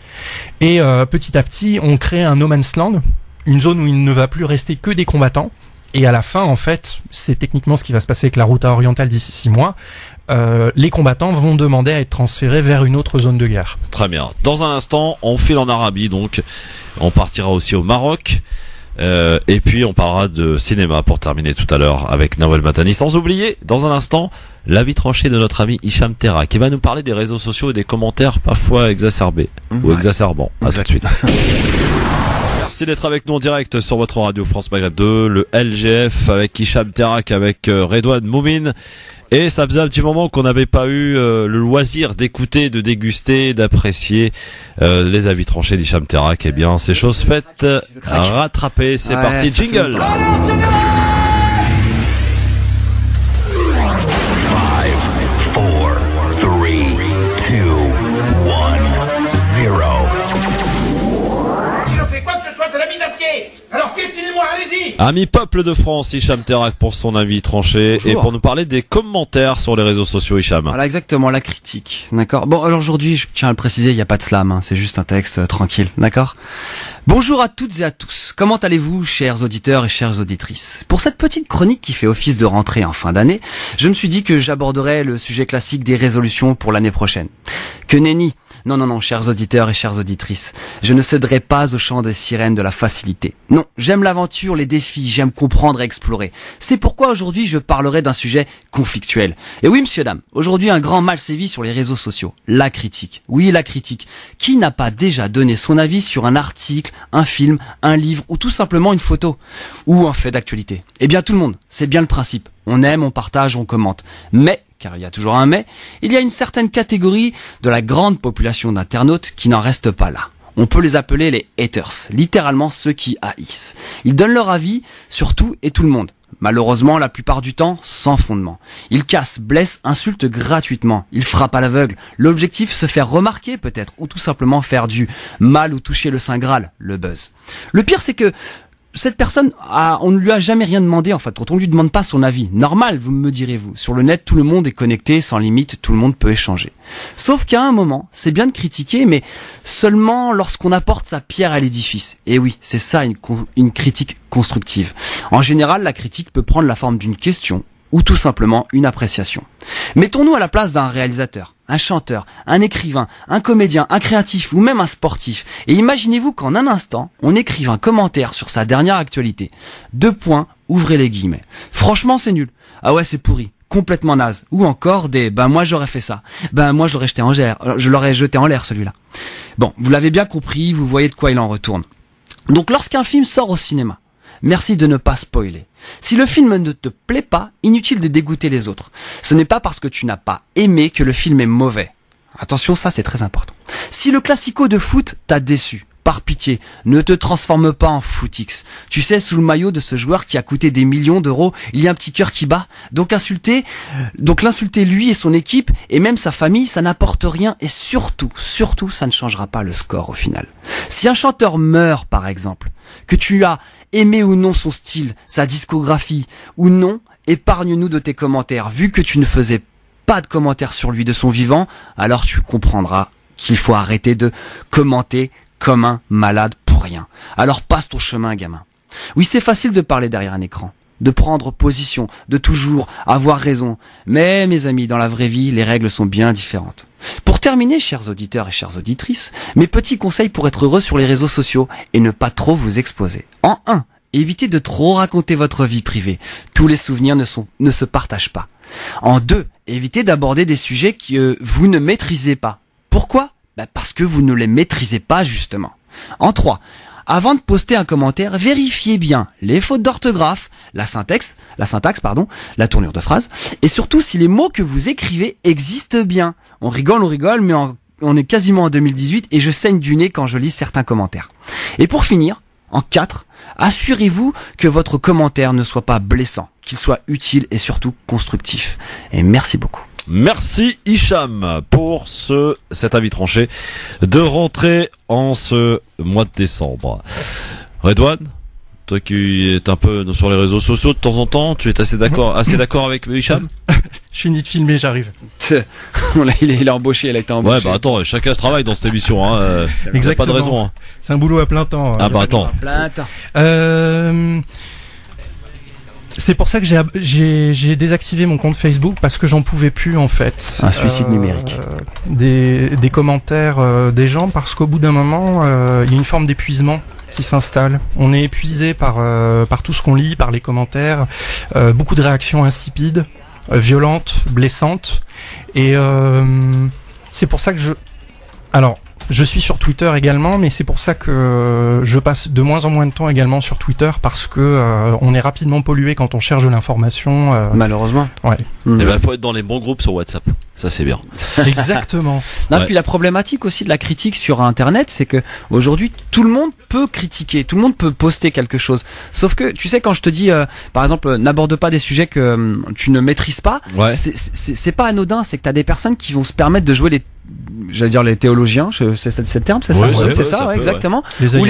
et petit à petit on crée un no man's land, une zone où il ne va plus rester que des combattants et à la fin en fait c'est techniquement ce qui va se passer avec la Ghouta orientale d'ici 6 mois. Les combattants vont demander à être transférés vers une autre zone de guerre. Très bien. Dans un instant, on file en Arabie, donc on partira aussi au Maroc. Et puis on parlera de cinéma pour terminer tout à l'heure avec Nawel Matani. Sans oublier, dans un instant, l'avis tranché de notre ami Hicham Terra qui va nous parler des réseaux sociaux et des commentaires parfois exacerbés ou exacerbants. À tout de suite. Merci d'être avec nous en direct sur votre radio France Maghreb 2, le LGF avec Hicham Terrak, avec Redouane Moumine. Et ça faisait un petit moment qu'on n'avait pas eu le loisir d'écouter, de déguster, d'apprécier les avis tranchés d'Hicham Terrak. Eh bien, c'est chose faite, rattrapé. C'est parti, jingle. Alors piétinez-moi, allez-y. Ami peuple de France, Hicham Terrak pour son avis tranché. Bonjour. Et pour nous parler des commentaires sur les réseaux sociaux, Hicham. Voilà, exactement, la critique, d'accord. Bon, alors aujourd'hui, je tiens à le préciser, il n'y a pas de slam, hein, c'est juste un texte tranquille, d'accord. Bonjour à toutes et à tous. Comment allez-vous, chers auditeurs et chères auditrices? Pour cette petite chronique qui fait office de rentrée en fin d'année, je me suis dit que j'aborderais le sujet classique des résolutions pour l'année prochaine. Que nenni. Non, chers auditeurs et chères auditrices, je ne céderai pas au chant des sirènes de la facilité. Non, j'aime l'aventure, les défis, j'aime comprendre et explorer. C'est pourquoi aujourd'hui je parlerai d'un sujet conflictuel. Et oui, monsieur, dame, aujourd'hui un grand mal sévit sur les réseaux sociaux. La critique. Oui, la critique. Qui n'a pas déjà donné son avis sur un article, un film, un livre ou tout simplement une photo ou un fait d'actualité? Eh bien tout le monde, c'est bien le principe. On aime, on partage, on commente. Mais, car il y a toujours un mais, il y a une certaine catégorie de la grande population d'internautes qui n'en reste pas là. On peut les appeler les haters, littéralement ceux qui haïssent. Ils donnent leur avis sur tout et tout le monde. Malheureusement, la plupart du temps, sans fondement. Ils cassent, blessent, insultent gratuitement. Ils frappent à l'aveugle. L'objectif, se faire remarquer peut-être, ou tout simplement faire du mal ou toucher le Saint Graal, le buzz. Le pire, c'est que cette personne, on ne lui a jamais rien demandé en fait. Quand on lui demande pas son avis, normal, vous me direz-vous. Sur le net, tout le monde est connecté, sans limite, tout le monde peut échanger. Sauf qu'à un moment, c'est bien de critiquer, mais seulement lorsqu'on apporte sa pierre à l'édifice. Et oui, c'est ça une critique constructive. En général, la critique peut prendre la forme d'une question ou tout simplement une appréciation. Mettons-nous à la place d'un réalisateur, un chanteur, un écrivain, un comédien, un créatif ou même un sportif. Et imaginez-vous qu'en un instant, on écrive un commentaire sur sa dernière actualité. 2 points, ouvrez les guillemets. Franchement, c'est nul. Ah ouais, c'est pourri. Complètement naze. Ou encore des moi j'aurais fait ça. Moi je l'aurais jeté en l'air. Je l'aurais jeté en l'air celui-là. Bon, vous l'avez bien compris, vous voyez de quoi il en retourne. Donc lorsqu'un film sort au cinéma, merci de ne pas spoiler. Si le film ne te plaît pas, inutile de dégoûter les autres. Ce n'est pas parce que tu n'as pas aimé que le film est mauvais. Attention, ça c'est très important. Si le classico de foot t'a déçu, par pitié, ne te transforme pas en footix. Tu sais, sous le maillot de ce joueur qui a coûté des millions d'euros, il y a un petit cœur qui bat. Donc l'insulter lui et son équipe, et même sa famille, ça n'apporte rien, et surtout, ça ne changera pas le score au final. Si un chanteur meurt, par exemple, que tu as aimé ou non son style, sa discographie, ou non, épargne-nous de tes commentaires. Vu que tu ne faisais pas de commentaires sur lui de son vivant, alors tu comprendras qu'il faut arrêter de commenter comme un malade pour rien. Alors passe ton chemin, gamin. Oui, c'est facile de parler derrière un écran, de prendre position, de toujours avoir raison. Mais, mes amis, dans la vraie vie, les règles sont bien différentes. Pour terminer, chers auditeurs et chères auditrices, mes petits conseils pour être heureux sur les réseaux sociaux et ne pas trop vous exposer. En 1, évitez de trop raconter votre vie privée. Tous les souvenirs ne se partagent pas. En 2, évitez d'aborder des sujets que vous ne maîtrisez pas. Pourquoi ? Parce que vous ne les maîtrisez pas justement. En 3, avant de poster un commentaire, vérifiez bien les fautes d'orthographe, la syntaxe, la tournure de phrase, et surtout si les mots que vous écrivez existent bien. On rigole, mais on est quasiment en 2018 et je saigne du nez quand je lis certains commentaires. Et pour finir, en 4, assurez-vous que votre commentaire ne soit pas blessant, qu'il soit utile et surtout constructif. Et merci beaucoup. Merci Hicham pour cet avis tranché de rentrée en ce mois de décembre. Redouane, toi qui es un peu sur les réseaux sociaux de temps en temps, tu es assez d'accord avec Hicham? Je finis de filmer, j'arrive. il est embauché, il a été embauché. Ouais, attends, chacun se travaille dans cette émission, hein. Exactement. Pas de raison. Hein. C'est un boulot à plein temps. Ah bah attends. Plein temps. C'est pour ça que j'ai désactivé mon compte Facebook parce que j'en pouvais plus en fait. Un suicide numérique. Des commentaires des gens parce qu'au bout d'un moment, il y a une forme d'épuisement qui s'installe. On est épuisé par tout ce qu'on lit, par les commentaires, beaucoup de réactions insipides, violentes, blessantes. Et c'est pour ça que je suis sur Twitter également, mais c'est pour ça que je passe de moins en moins de temps également sur Twitter parce que on est rapidement pollué quand on cherche de l'information. Malheureusement. Ouais. Et faut être dans les bons groupes sur WhatsApp. Ça c'est bien. Exactement. Non, puis la problématique aussi de la critique sur Internet, c'est que aujourd'hui tout le monde peut critiquer, tout le monde peut poster quelque chose. Sauf que tu sais quand je te dis, par exemple, n'aborde pas des sujets que tu ne maîtrises pas. Ouais. C'est pas anodin, c'est que t'as des personnes qui vont se permettre de jouer les théologiens, c'est le terme, c'est ça, ouais, c'est ça, ouais, exactement. Les ou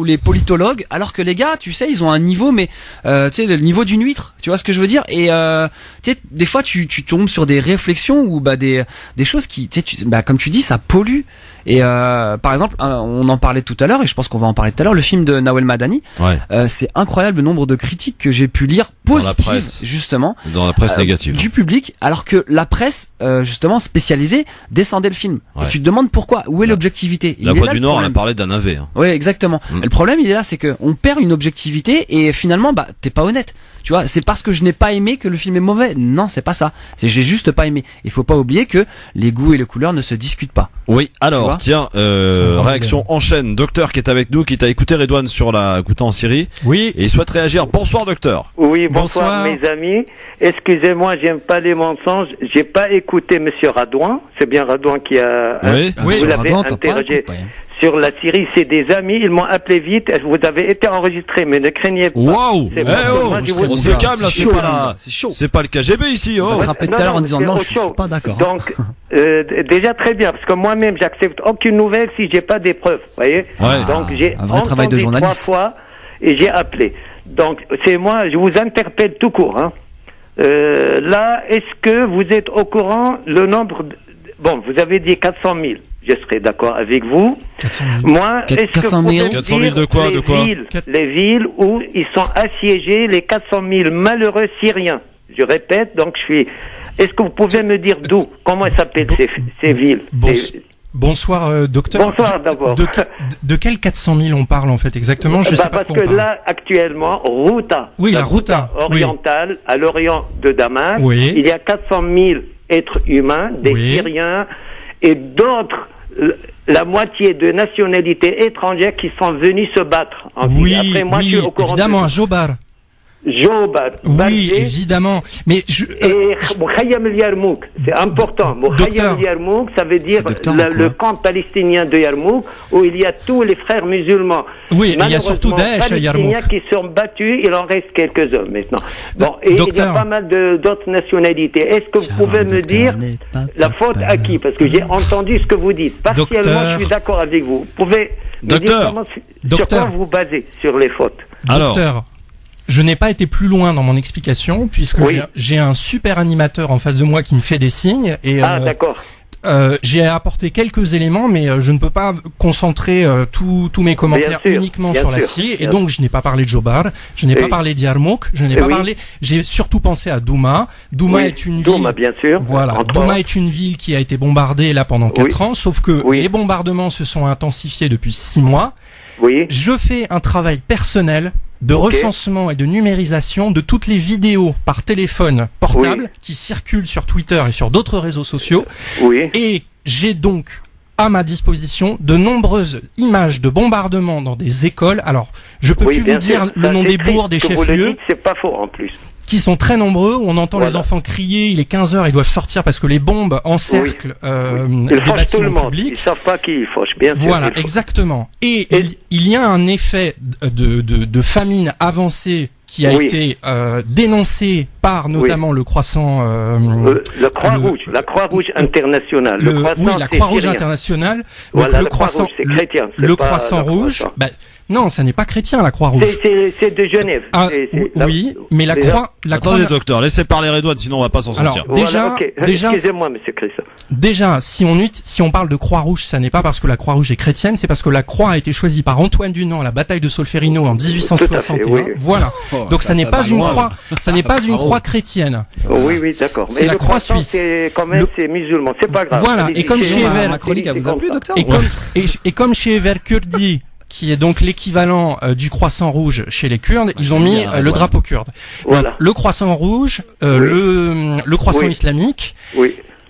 les politologues, alors que les gars, tu sais, ils ont un niveau, mais tu sais, le niveau d'une huître, tu vois ce que je veux dire. Et tu sais, des fois, tu tombes sur des réflexions ou des choses qui, tu sais, comme tu dis, ça pollue. Et par exemple, on en parlait tout à l'heure, et je pense qu'on va en parler tout à l'heure, le film de Nawel Madani. C'est incroyable le nombre de critiques que j'ai pu lire positives, justement, dans la presse négative, du public, alors que la presse justement spécialisée descendait le film. Et tu te demandes pourquoi, où est l'objectivité? La Voix du Nord, elle a parlé d'un AV. Hein. Oui, exactement. Le problème, il est là, c'est que on perd une objectivité et finalement, bah, t'es pas honnête. Tu vois, c'est parce que je n'ai pas aimé que le film est mauvais. Non, c'est pas ça. C'est j'ai juste pas aimé. Il faut pas oublier que les goûts et les couleurs ne se discutent pas. Oui, alors, tiens, réaction en chaîne. Docteur qui est avec nous, qui t'a écouté, Redouane, sur la écoutant en Syrie. Oui. Et il souhaite réagir. Bonsoir, docteur. Oui, bonsoir mes amis. Excusez-moi, j'aime pas les mensonges. J'ai pas écouté Monsieur Radouan. C'est bien Radouan qui a, vous l'avez interrogé. Sur la Syrie, c'est des amis, ils m'ont appelé vite, vous avez été enregistré, mais ne craignez pas. Waouh! On se calme là, c'est chaud. C'est pas le KGB ici, oh! On rappelle tout à l'heure en disant non, je suis pas d'accord. Donc, déjà très bien, parce que moi-même, j'accepte aucune nouvelle si j'ai pas des preuves, voyez? Donc, j'ai entendu 3 fois et j'ai appelé. Donc, c'est moi, je vous interpelle tout court, hein. Là, est-ce que vous êtes au courant le nombre bon, vous avez dit 400 000. Je serai d'accord avec vous. 400 000. Moi, est-ce que vous pouvez 400 000 de quoi, les villes où ils sont assiégés, les 400 000 malheureux Syriens. Je répète, donc est-ce que vous pouvez me dire d'où? Comment elles s'appellent ces villes? Bonsoir, docteur. Bonsoir d'abord. De quel 400 000 on parle en fait exactement? Je sais pas parce que là, actuellement, Routa. Oui, la Routa orientale, à l'orient de Damas. Oui. Il y a 400 000 êtres humains, des Syriens et d'autres, la moitié de nationalités étrangères qui sont venus se battre en Syrie. Après, moi, je suis au courant évidemment, à Jobar. Oui, évidemment. Mais et Moukhayam el-Yarmouk, c'est important. Moukhayam el-Yarmouk, ça veut dire le camp palestinien de Yarmouk, où il y a tous les frères musulmans. Oui, il y a surtout Daesh à Yarmouk. Qui sont battus, il en reste quelques-uns maintenant. Bon, et il y a pas mal d'autres nationalités. Est-ce que vous pouvez me dire la faute à qui? Parce que j'ai entendu ce que vous dites. Partiellement, je suis d'accord avec vous. Vous pouvez me dire sur quoi vous basez sur les fautes? Docteur, je n'ai pas été plus loin dans mon explication puisque j'ai un super animateur en face de moi qui me fait des signes et d'accord. J'ai apporté quelques éléments, mais je ne peux pas concentrer tous mes commentaires uniquement sur la Syrie, et donc je n'ai pas parlé de Jobar, je n'ai pas parlé d'Yarmouk, je n'ai pas parlé. J'ai surtout pensé à Douma. Douma est une ville. Bien sûr. Voilà. Douma est une ville qui a été bombardée là pendant 4 ans, sauf que les bombardements se sont intensifiés depuis 6 mois. Je fais un travail personnel de recensement et de numérisation de toutes les vidéos par téléphone portable qui circulent sur Twitter et sur d'autres réseaux sociaux. Et j'ai donc à ma disposition de nombreuses images de bombardements dans des écoles. Alors, je peux plus vous dire le nom des bourgs, des chefs-lieux. C'est pas faux en plus. Qui sont très nombreux, où on entend les enfants crier, il est 15h, ils doivent sortir parce que les bombes encerclent des bâtiments publics. Ils savent pas qui ils fauchent, bien sûr. Voilà, exactement. Et il y a un effet de famine avancée qui a été dénoncé par notamment le Croissant... la Croix-Rouge, la Croix-Rouge internationale. La Croix-Rouge internationale. Voilà, le Croissant, c'est chrétien. Le Croissant Rouge... non, ça n'est pas chrétien, la Croix-Rouge. C'est de Genève. Oui, mais la Croix... Attendez, docteur, laissez parler Redouane, sinon on va pas s'en sortir. Alors, déjà, excusez-moi, monsieur Christophe. Déjà, si on parle de Croix-Rouge, ça n'est pas parce que la Croix-Rouge est chrétienne, c'est parce que la Croix a été choisie par Antoine Dunant à la bataille de Solferino en 1861. Voilà. Donc ça n'est pas une croix, ça n'est pas une croix chrétienne. Oui, d'accord. C'est la croix suisse. C'est quand même, c'est musulman, c'est pas grave. Voilà. Et comme chez Ever, la chronique vous a plu, docteur? Et comme chez Ever Kurdi, qui est donc l'équivalent du croissant rouge chez les Kurdes, ils ont mis le drapeau kurde. Donc, le croissant rouge, le croissant islamique,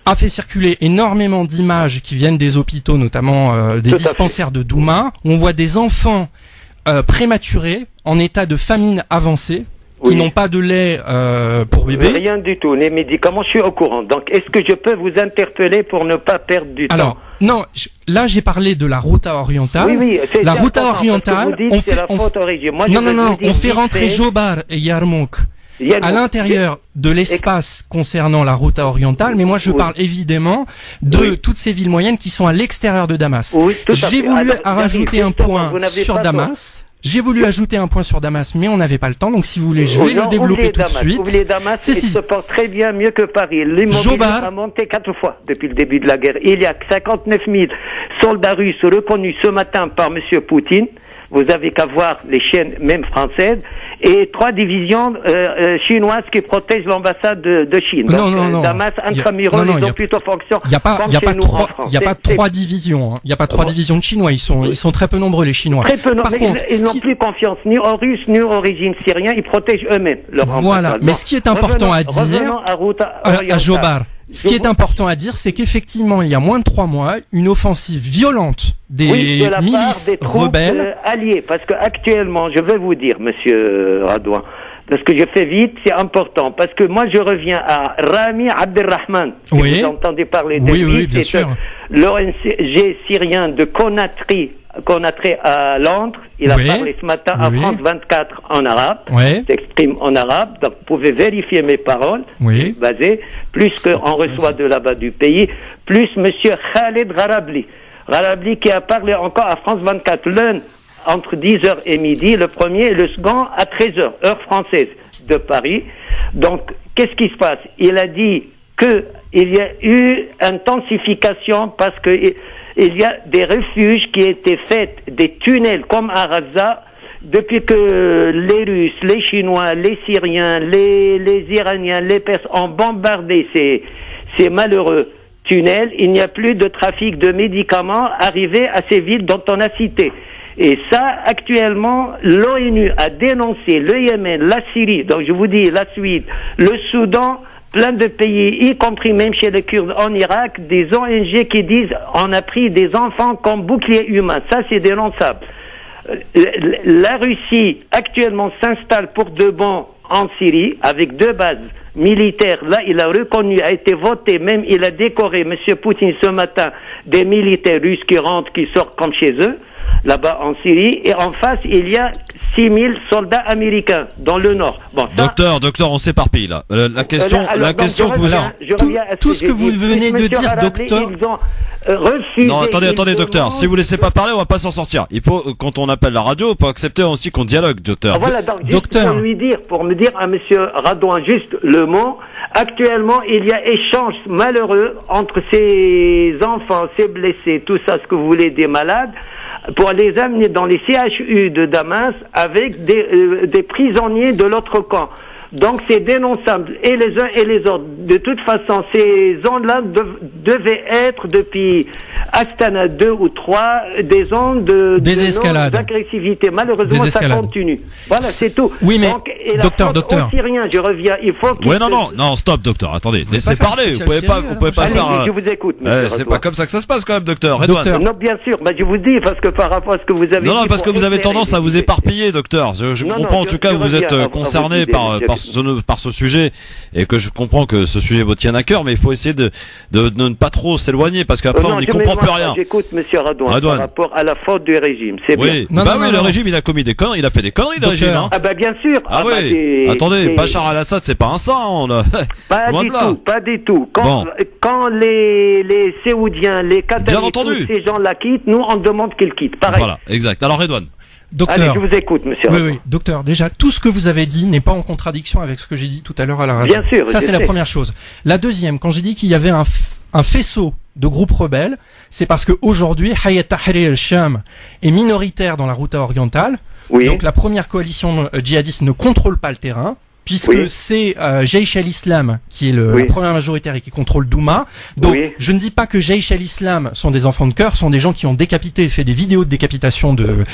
a fait circuler énormément d'images qui viennent des hôpitaux, notamment des dispensaires de Douma, où on voit des enfants prématurés, en état de famine avancée, qui n'ont pas de lait pour bébé. Rien du tout, les médicaments, je suis au courant. Donc, est-ce que je peux vous interpeller pour ne pas perdre du temps? Non, là j'ai parlé de la Routa orientale. La Routa orientale, on fait rentrer Jobar et Yarmouk à l'intérieur de l'espace concernant la Routa orientale, mais moi je parle évidemment de toutes ces villes moyennes qui sont à l'extérieur de Damas. J'ai voulu rajouter un point sur Damas. J'ai voulu ajouter un point sur Damas, mais on n'avait pas le temps, donc si vous voulez, je vais le développer tout de suite. Oubliez Damas, il se porte très bien, mieux que Paris. L'immobilier a monté 4 fois depuis le début de la guerre. Il y a 59 000 soldats russes reconnus ce matin par Monsieur Poutine. Vous avez qu'à voir les chaînes, même françaises, et 3 divisions chinoises qui protègent l'ambassade de Chine. Non. Damas, intramuros, ils ont plutôt fonction. Il n'y a pas 3 divisions. Hein. Il n'y a pas 3 divisions de Chinois. Ils sont très peu nombreux, les Chinois. Très peu nombreux. Ils n'ont plus confiance ni aux Russes ni au régime syrien. Ils protègent eux-mêmes leur ambassade. Voilà. Mais ce qui est important à dire, à Jobar, ce qui est important à dire, c'est qu'effectivement, il y a moins de 3 mois, une offensive violente des milices rebelles alliés. Parce que actuellement, je vais vous dire, Monsieur Radouan, parce que je fais vite, c'est important. Parce que moi, je reviens à Rami Abdelrahman. Oui. Vous entendez parler de lui, bien sûr. L'ONG syrien de Conakry à Londres. Il a parlé ce matin à France 24 en arabe. S'exprime en arabe. Donc, vous pouvez vérifier mes paroles. Basées. Plus qu'on reçoit de là-bas du pays. Plus Monsieur Khaled Gharabli. Gharabli qui a parlé encore à France 24. L'un entre 10h et midi. Le premier et le second à 13h. Heure française de Paris. Donc, qu'est-ce qui se passe? Il a dit qu'il y a eu intensification parce que il y a des refuges qui étaient faits, des tunnels comme à Gaza, depuis que les Russes, les Chinois, les Syriens, les Iraniens, les Perses ont bombardé ces malheureux tunnels. Il n'y a plus de trafic de médicaments arrivés à ces villes dont on a cité. Et ça, actuellement, l'ONU a dénoncé le Yémen, la Syrie, donc je vous dis la suite, le Soudan, plein de pays, y compris même chez les Kurdes en Irak, des ONG qui disent on a pris des enfants comme bouclier humain. Ça, c'est dénonçable. La Russie, actuellement, s'installe pour de bon en Syrie, avec 2 bases militaires. Là, il a reconnu, a été voté, même il a décoré, M. Poutine, ce matin, des militaires russes qui rentrent, qui sortent comme chez eux, là-bas en Syrie. Et en face, il y a 6 000 soldats américains dans le nord. Bon, ça, docteur, on s'éparpille là. La question tout ce que vous venez de dire, docteur. Non, attendez, docteur. Si vous laissez pas parler, on va pas s'en sortir. Il faut, quand on appelle la radio, on peut accepter aussi qu'on dialogue, docteur. Ah, voilà, donc, docteur. Pour me dire à Monsieur Radouan juste le mot. Actuellement, il y a échange malheureux entre ces enfants, ces blessés, tout ça, ce que vous voulez, des malades, pour les amener dans les CHU de Damas avec des prisonniers de l'autre camp. Donc c'est dénonçable, et les uns et les autres. De toute façon, ces zones-là devaient être, depuis Astana 2 ou 3, des zones d'agressivité. Malheureusement, ça continue. Voilà, c'est tout. Oui, mais, donc, docteur. Aux Syriens, je reviens, il faut qu'il... Ouais, non, stop, docteur, attendez, laissez parler, vous pouvez pas faire... Je vous écoute, c'est pas comme ça que ça se passe quand même, docteur. Docteur. Non, bien sûr, je vous dis, parce que par rapport à ce que vous avez dit... Non, parce que vous avez tendance à vous éparpiller, docteur. Je comprends en tout cas que vous êtes concerné par ce sujet, et que je comprends que ce sujet vous tienne à cœur, mais il faut essayer de ne pas trop s'éloigner, parce qu'après on n'y comprend plus rien. J'écoute Monsieur Radouan par rapport à la faute du régime, c'est bien. Le régime il a commis des conneries, il a fait des conneries, le régime. Hein. Ah bien sûr. Attendez, Bachar al-Assad c'est pas un saint, pas du tout. Quand les Séoudiens, les Qataris, tous ces gens-là quittent, nous on demande qu'ils quittent. Pareil. Voilà, exact. Alors Redouane. Docteur. Allez, je vous écoute, monsieur. Oui, docteur. Déjà, tout ce que vous avez dit n'est pas en contradiction avec ce que j'ai dit tout à l'heure à la radio. Bien sûr. Ça, c'est la première chose. La deuxième, quand j'ai dit qu'il y avait un faisceau de groupes rebelles, c'est parce que aujourd'hui, Hayat Tahrir al-Sham est minoritaire dans la Ghouta orientale. Oui. Donc, la première coalition djihadiste ne contrôle pas le terrain, puisque c'est Jaish al-Islam qui est la première majoritaire et qui contrôle Douma. Donc, je ne dis pas que Jaish al-Islam sont des enfants de cœur, sont des gens qui ont décapité, fait des vidéos de décapitation de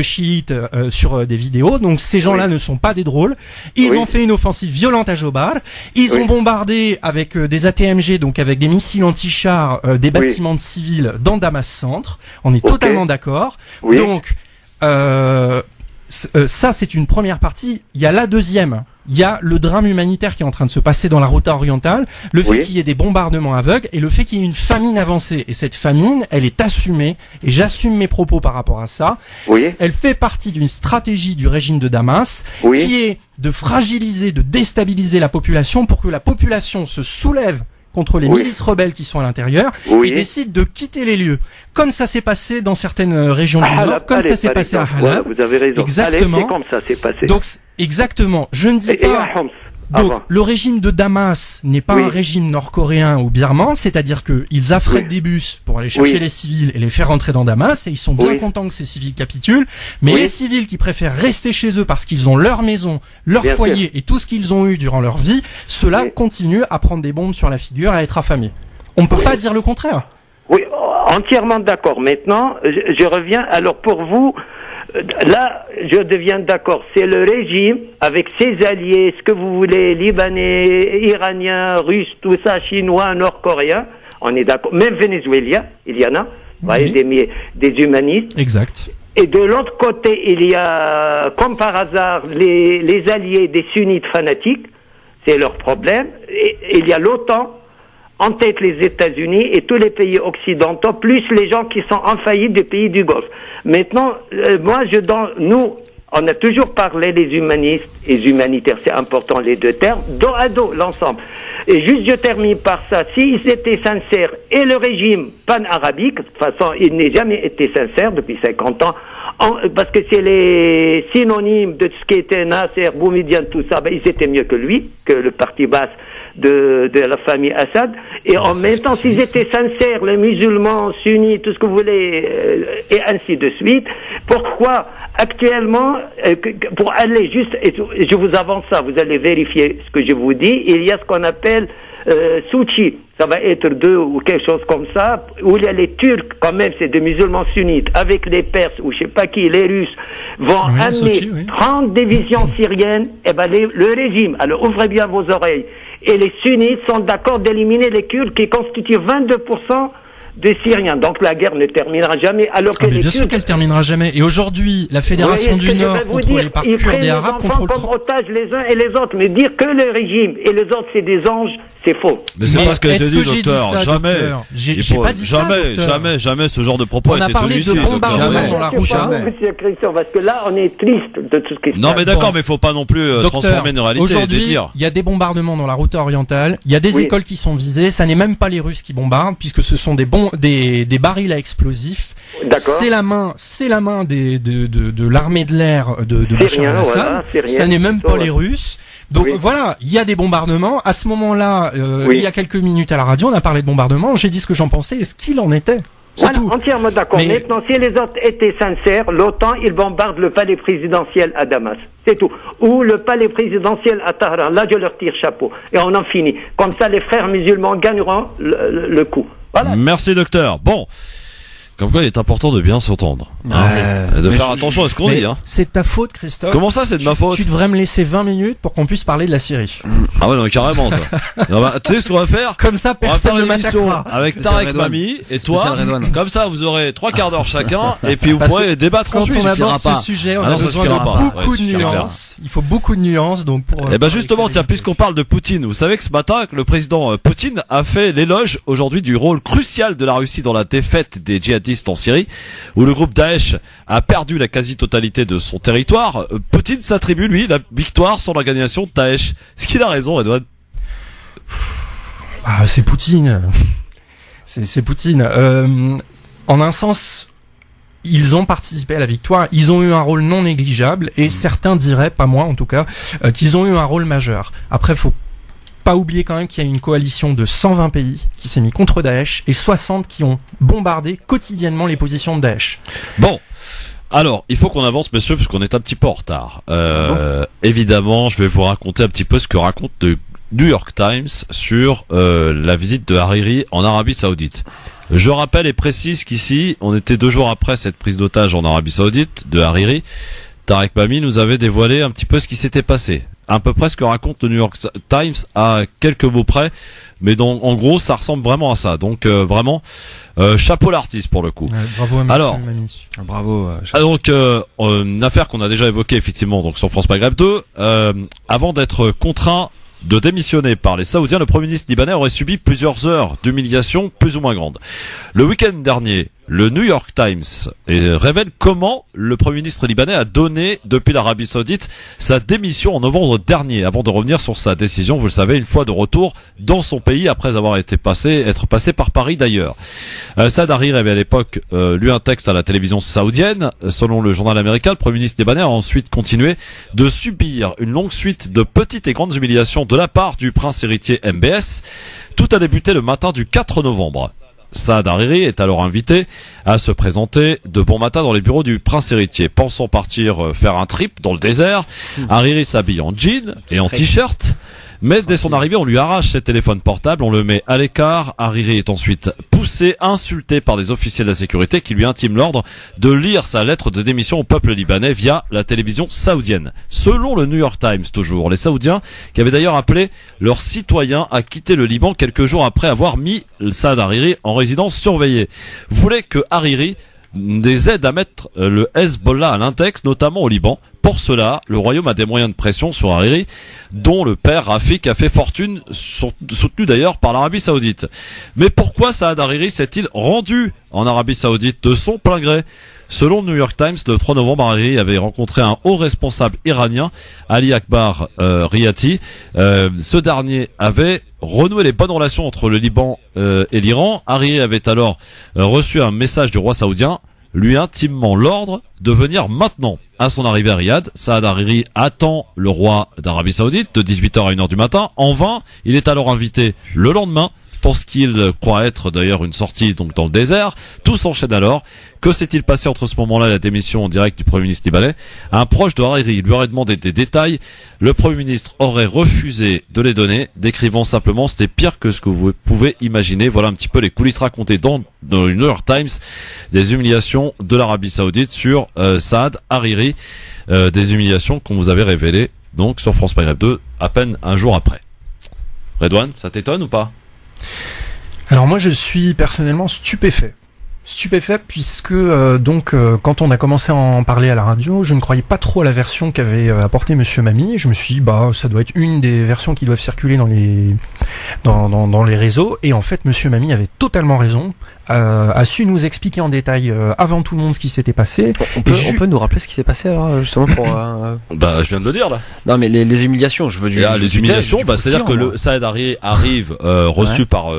chiites sur des vidéos. Donc, ces gens-là ne sont pas des drôles. Ils ont fait une offensive violente à Jobar. Ils ont bombardé avec des ATMG, donc avec des missiles anti-chars, des bâtiments de civils dans Damas Centre. On est totalement d'accord. Donc, ça, c'est une première partie. Il y a la deuxième. Il y a le drame humanitaire qui est en train de se passer dans la Ghouta orientale, le fait qu'il y ait des bombardements aveugles et le fait qu'il y ait une famine avancée. Et cette famine, elle est assumée, et j'assume mes propos par rapport à ça. Elle fait partie d'une stratégie du régime de Damas qui est de fragiliser, de déstabiliser la population pour que la population se soulève contre les milices rebelles qui sont à l'intérieur et décide de quitter les lieux. Comme ça s'est passé dans certaines régions du Nord, comme ça s'est passé à Halab. Vous avez raison. Exactement. C'est comme ça s'est passé. Donc, exactement. Je ne dis pas... Donc, le régime de Damas n'est pas un régime nord-coréen ou birman, c'est-à-dire qu'ils affrètent des bus pour aller chercher les civils et les faire rentrer dans Damas, et ils sont bien contents que ces civils capitulent, mais les civils qui préfèrent rester chez eux parce qu'ils ont leur maison, leur foyer et tout ce qu'ils ont eu durant leur vie, ceux-là continuent à prendre des bombes sur la figure, à être affamés. On ne peut pas dire le contraire. Oui, entièrement d'accord. Maintenant, je reviens, alors pour vous... Là, je deviens d'accord. C'est le régime avec ses alliés, ce que vous voulez, libanais, iraniens, russes, tout ça, chinois, nord-coréens. On est d'accord. Même Venezuela, il y en a. Vous voyez, des humanistes. Exact. Et de l'autre côté, il y a, comme par hasard, les alliés des sunnites fanatiques. C'est leur problème. Et il y a l'OTAN. En tête les États-Unis et tous les pays occidentaux, plus les gens qui sont en faillite des pays du Golfe. Maintenant, nous, on a toujours parlé des humanistes et des humanitaires, c'est important les deux termes, dos à dos, l'ensemble. Et juste je termine par ça, s'ils étaient sincères, et le régime pan-arabique, de toute façon, il n'a jamais été sincère depuis 50 ans, parce que c'est les synonymes de ce qui était Nasser, Boumediene, tout ça, ils étaient mieux que lui, que le parti basse de la famille Assad, et en même temps, s'ils étaient sincères, les musulmans, sunnites, tout ce que vous voulez, et ainsi de suite, pourquoi actuellement, pour aller juste, je vous avance ça, vous allez vérifier ce que je vous dis, il y a ce qu'on appelle Souchi, ça va être 2 ou quelque chose comme ça, où il y a les Turcs, quand même, c'est des musulmans sunnites, avec les Perses, ou je sais pas qui, les Russes, vont amener 30 divisions syriennes, et ben le régime, alors ouvrez bien vos oreilles, et les sunnites sont d'accord d'éliminer les Kurdes qui constituent 22% des Syriens. Donc la guerre ne terminera jamais. Alors que bien sûr qu'elle terminera jamais. Et aujourd'hui, la Fédération du Nord contrôlée par Kurdes et Arabes contrôle comme otages les uns et les autres. Mais dire que le régime et les autres c'est des anges, c'est faux. Mais c'est pas ce que j'ai dit, docteur. Jamais. J'ai pas dit ça, jamais ce genre de propos a été tenu ici. On a parlé de bombardement dans la Roucha. Monsieur Christophe, parce que là, on est triste de tout ce qui se passe. Non, mais d'accord, mais faut pas non plus transformer nos réalités. Aujourd'hui, il y a des bombardements dans la Routa orientale. Il y a des écoles qui sont visées. Ça n'est même pas les Russes qui bombardent, puisque ce sont des barils à explosifs. C'est la main de l'armée de l'air de Bachar al-Assad. Ça n'est même pas les Russes. Donc voilà, il y a des bombardements. À ce moment-là, il y a quelques minutes à la radio, on a parlé de bombardements. J'ai dit ce que j'en pensais et ce qu'il en était. Voilà, entièrement d'accord. Maintenant, si les autres étaient sincères, l'OTAN, il bombarde le palais présidentiel à Damas. C'est tout. Ou le palais présidentiel à Tahran. Là, je leur tire chapeau. Et on en finit. Comme ça, les frères musulmans gagneront le coup. Voilà. Merci, docteur. Bon. Comme quoi, il est important de bien s'entendre. De faire attention à ce qu'on dit. C'est de ta faute, Christophe. Comment ça, c'est de ma faute? Tu devrais me laisser 20 minutes pour qu'on puisse parler de la Syrie. Ah ouais, non, carrément, toi. Tu sais ce qu'on va faire? Comme ça, personne ne m'attaquera. Avec Tarek Mami et toi. Comme ça, vous aurez 3 quarts d'heure chacun, et puis vous pourrez débattre ensuite. Quand on aborde ce sujet, on a besoin de beaucoup de nuances. Il faut beaucoup de nuances, donc Eh ben, justement, tiens, puisqu'on parle de Poutine, vous savez que ce matin, le président Poutine a fait l'éloge aujourd'hui du rôle crucial de la Russie dans la défaite des djihadistes en Syrie, où le groupe Daesh a perdu la quasi-totalité de son territoire. Poutine s'attribue, lui, la victoire sur l'organisation de Daesh. Est-ce qu'il a raison, Edouard? C'est Poutine. C'est Poutine. En un sens, ils ont participé à la victoire. Ils ont eu un rôle non négligeable, et certains diraient, pas moi en tout cas, qu'ils ont eu un rôle majeur. Après, faut pas oublier quand même qu'il y a une coalition de 120 pays qui s'est mis contre Daesh et 60 qui ont bombardé quotidiennement les positions de Daesh. Bon. Alors, il faut qu'on avance, messieurs, puisqu'on est un petit peu en retard. Évidemment, je vais vous raconter un petit peu ce que raconte le New York Times sur la visite de Hariri en Arabie Saoudite. Je rappelle et précise qu'ici, on était 2 jours après cette prise d'otage en Arabie Saoudite de Hariri. Tarek Mami nous avait dévoilé un petit peu ce qui s'était passé. À peu près ce que raconte le New York Times à quelques mots près, mais en gros ça ressemble vraiment à ça. Donc vraiment chapeau l'artiste pour le coup. Bravo à alors bravo. Donc une affaire qu'on a déjà évoquée effectivement donc sur France Maghreb 2 avant d'être contraint de démissionner par les Saoudiens, le Premier ministre libanais aurait subi plusieurs heures d'humiliation plus ou moins grandes. Le week-end dernier, le New York Times révèle comment le Premier ministre libanais a donné, depuis l'Arabie Saoudite, sa démission en novembre dernier, avant de revenir sur sa décision, vous le savez, une fois de retour dans son pays, après avoir être passé par Paris d'ailleurs. Saad Hariri avait à l'époque lu un texte à la télévision saoudienne. Selon le journal américain, le Premier ministre libanais a ensuite continué de subir une longue suite de petites et grandes humiliations de la part du prince héritier MBS. Tout a débuté le matin du 4 novembre. Saad Hariri est alors invité à se présenter de bon matin dans les bureaux du prince héritier. Pensant partir faire un trip dans le désert, Hariri s'habille en jean et en t-shirt. Mais dès son arrivée, on lui arrache ses téléphones portables, on le met à l'écart. Hariri est ensuite poussé, insulté par des officiers de la sécurité qui lui intiment l'ordre de lire sa lettre de démission au peuple libanais via la télévision saoudienne. Selon le New York Times toujours, les Saoudiens, qui avaient d'ailleurs appelé leurs citoyens à quitter le Liban quelques jours après avoir mis Saad Hariri en résidence surveillée, voulaient que Hariri des aides à mettre le Hezbollah à l'index, notamment au Liban. Pour cela, le royaume a des moyens de pression sur Hariri, dont le père Rafik a fait fortune, soutenu d'ailleurs par l'Arabie Saoudite. Mais pourquoi Saad Hariri s'est-il rendu en Arabie Saoudite de son plein gré? Selon le New York Times, le 3 novembre, Hariri avait rencontré un haut responsable iranien, Ali Akbar Riyati. Ce dernier avait renoué les bonnes relations entre le Liban et l'Iran. Hariri avait alors reçu un message du roi saoudien lui intimant l'ordre de venir maintenant. À son arrivée à Riyad, Saad Hariri attend le roi d'Arabie Saoudite de 18h à 1h du matin. En vain, il est alors invité le lendemain pour ce qu'il croit être d'ailleurs une sortie donc dans le désert. Tout s'enchaîne alors. Que s'est-il passé entre ce moment-là et la démission en direct du Premier ministre libanais? Un proche de Hariri lui aurait demandé des détails. Le Premier ministre aurait refusé de les donner, décrivant simplement c'était pire que ce que vous pouvez imaginer. Voilà un petit peu les coulisses racontées dans le New York Times des humiliations de l'Arabie Saoudite sur Saad Hariri, des humiliations qu'on vous avait révélées donc sur France Maghreb 2 à peine un jour après. Redouane, ça t'étonne ou pas? Alors moi je suis personnellement stupéfait puisque quand on a commencé à en parler à la radio, je ne croyais pas trop à la version qu'avait apportée Monsieur Mamie. Je me suis dit ça doit être une des versions qui doivent circuler dans les réseaux, et en fait Monsieur Mamie avait totalement raison, a su nous expliquer en détail avant tout le monde ce qui s'était passé. On peut nous rappeler ce qui s'est passé alors justement pour je viens de le dire là. Non mais les humiliations, je veux du les humiliations, c'est-à-dire que le Saad Hariri arrive reçu par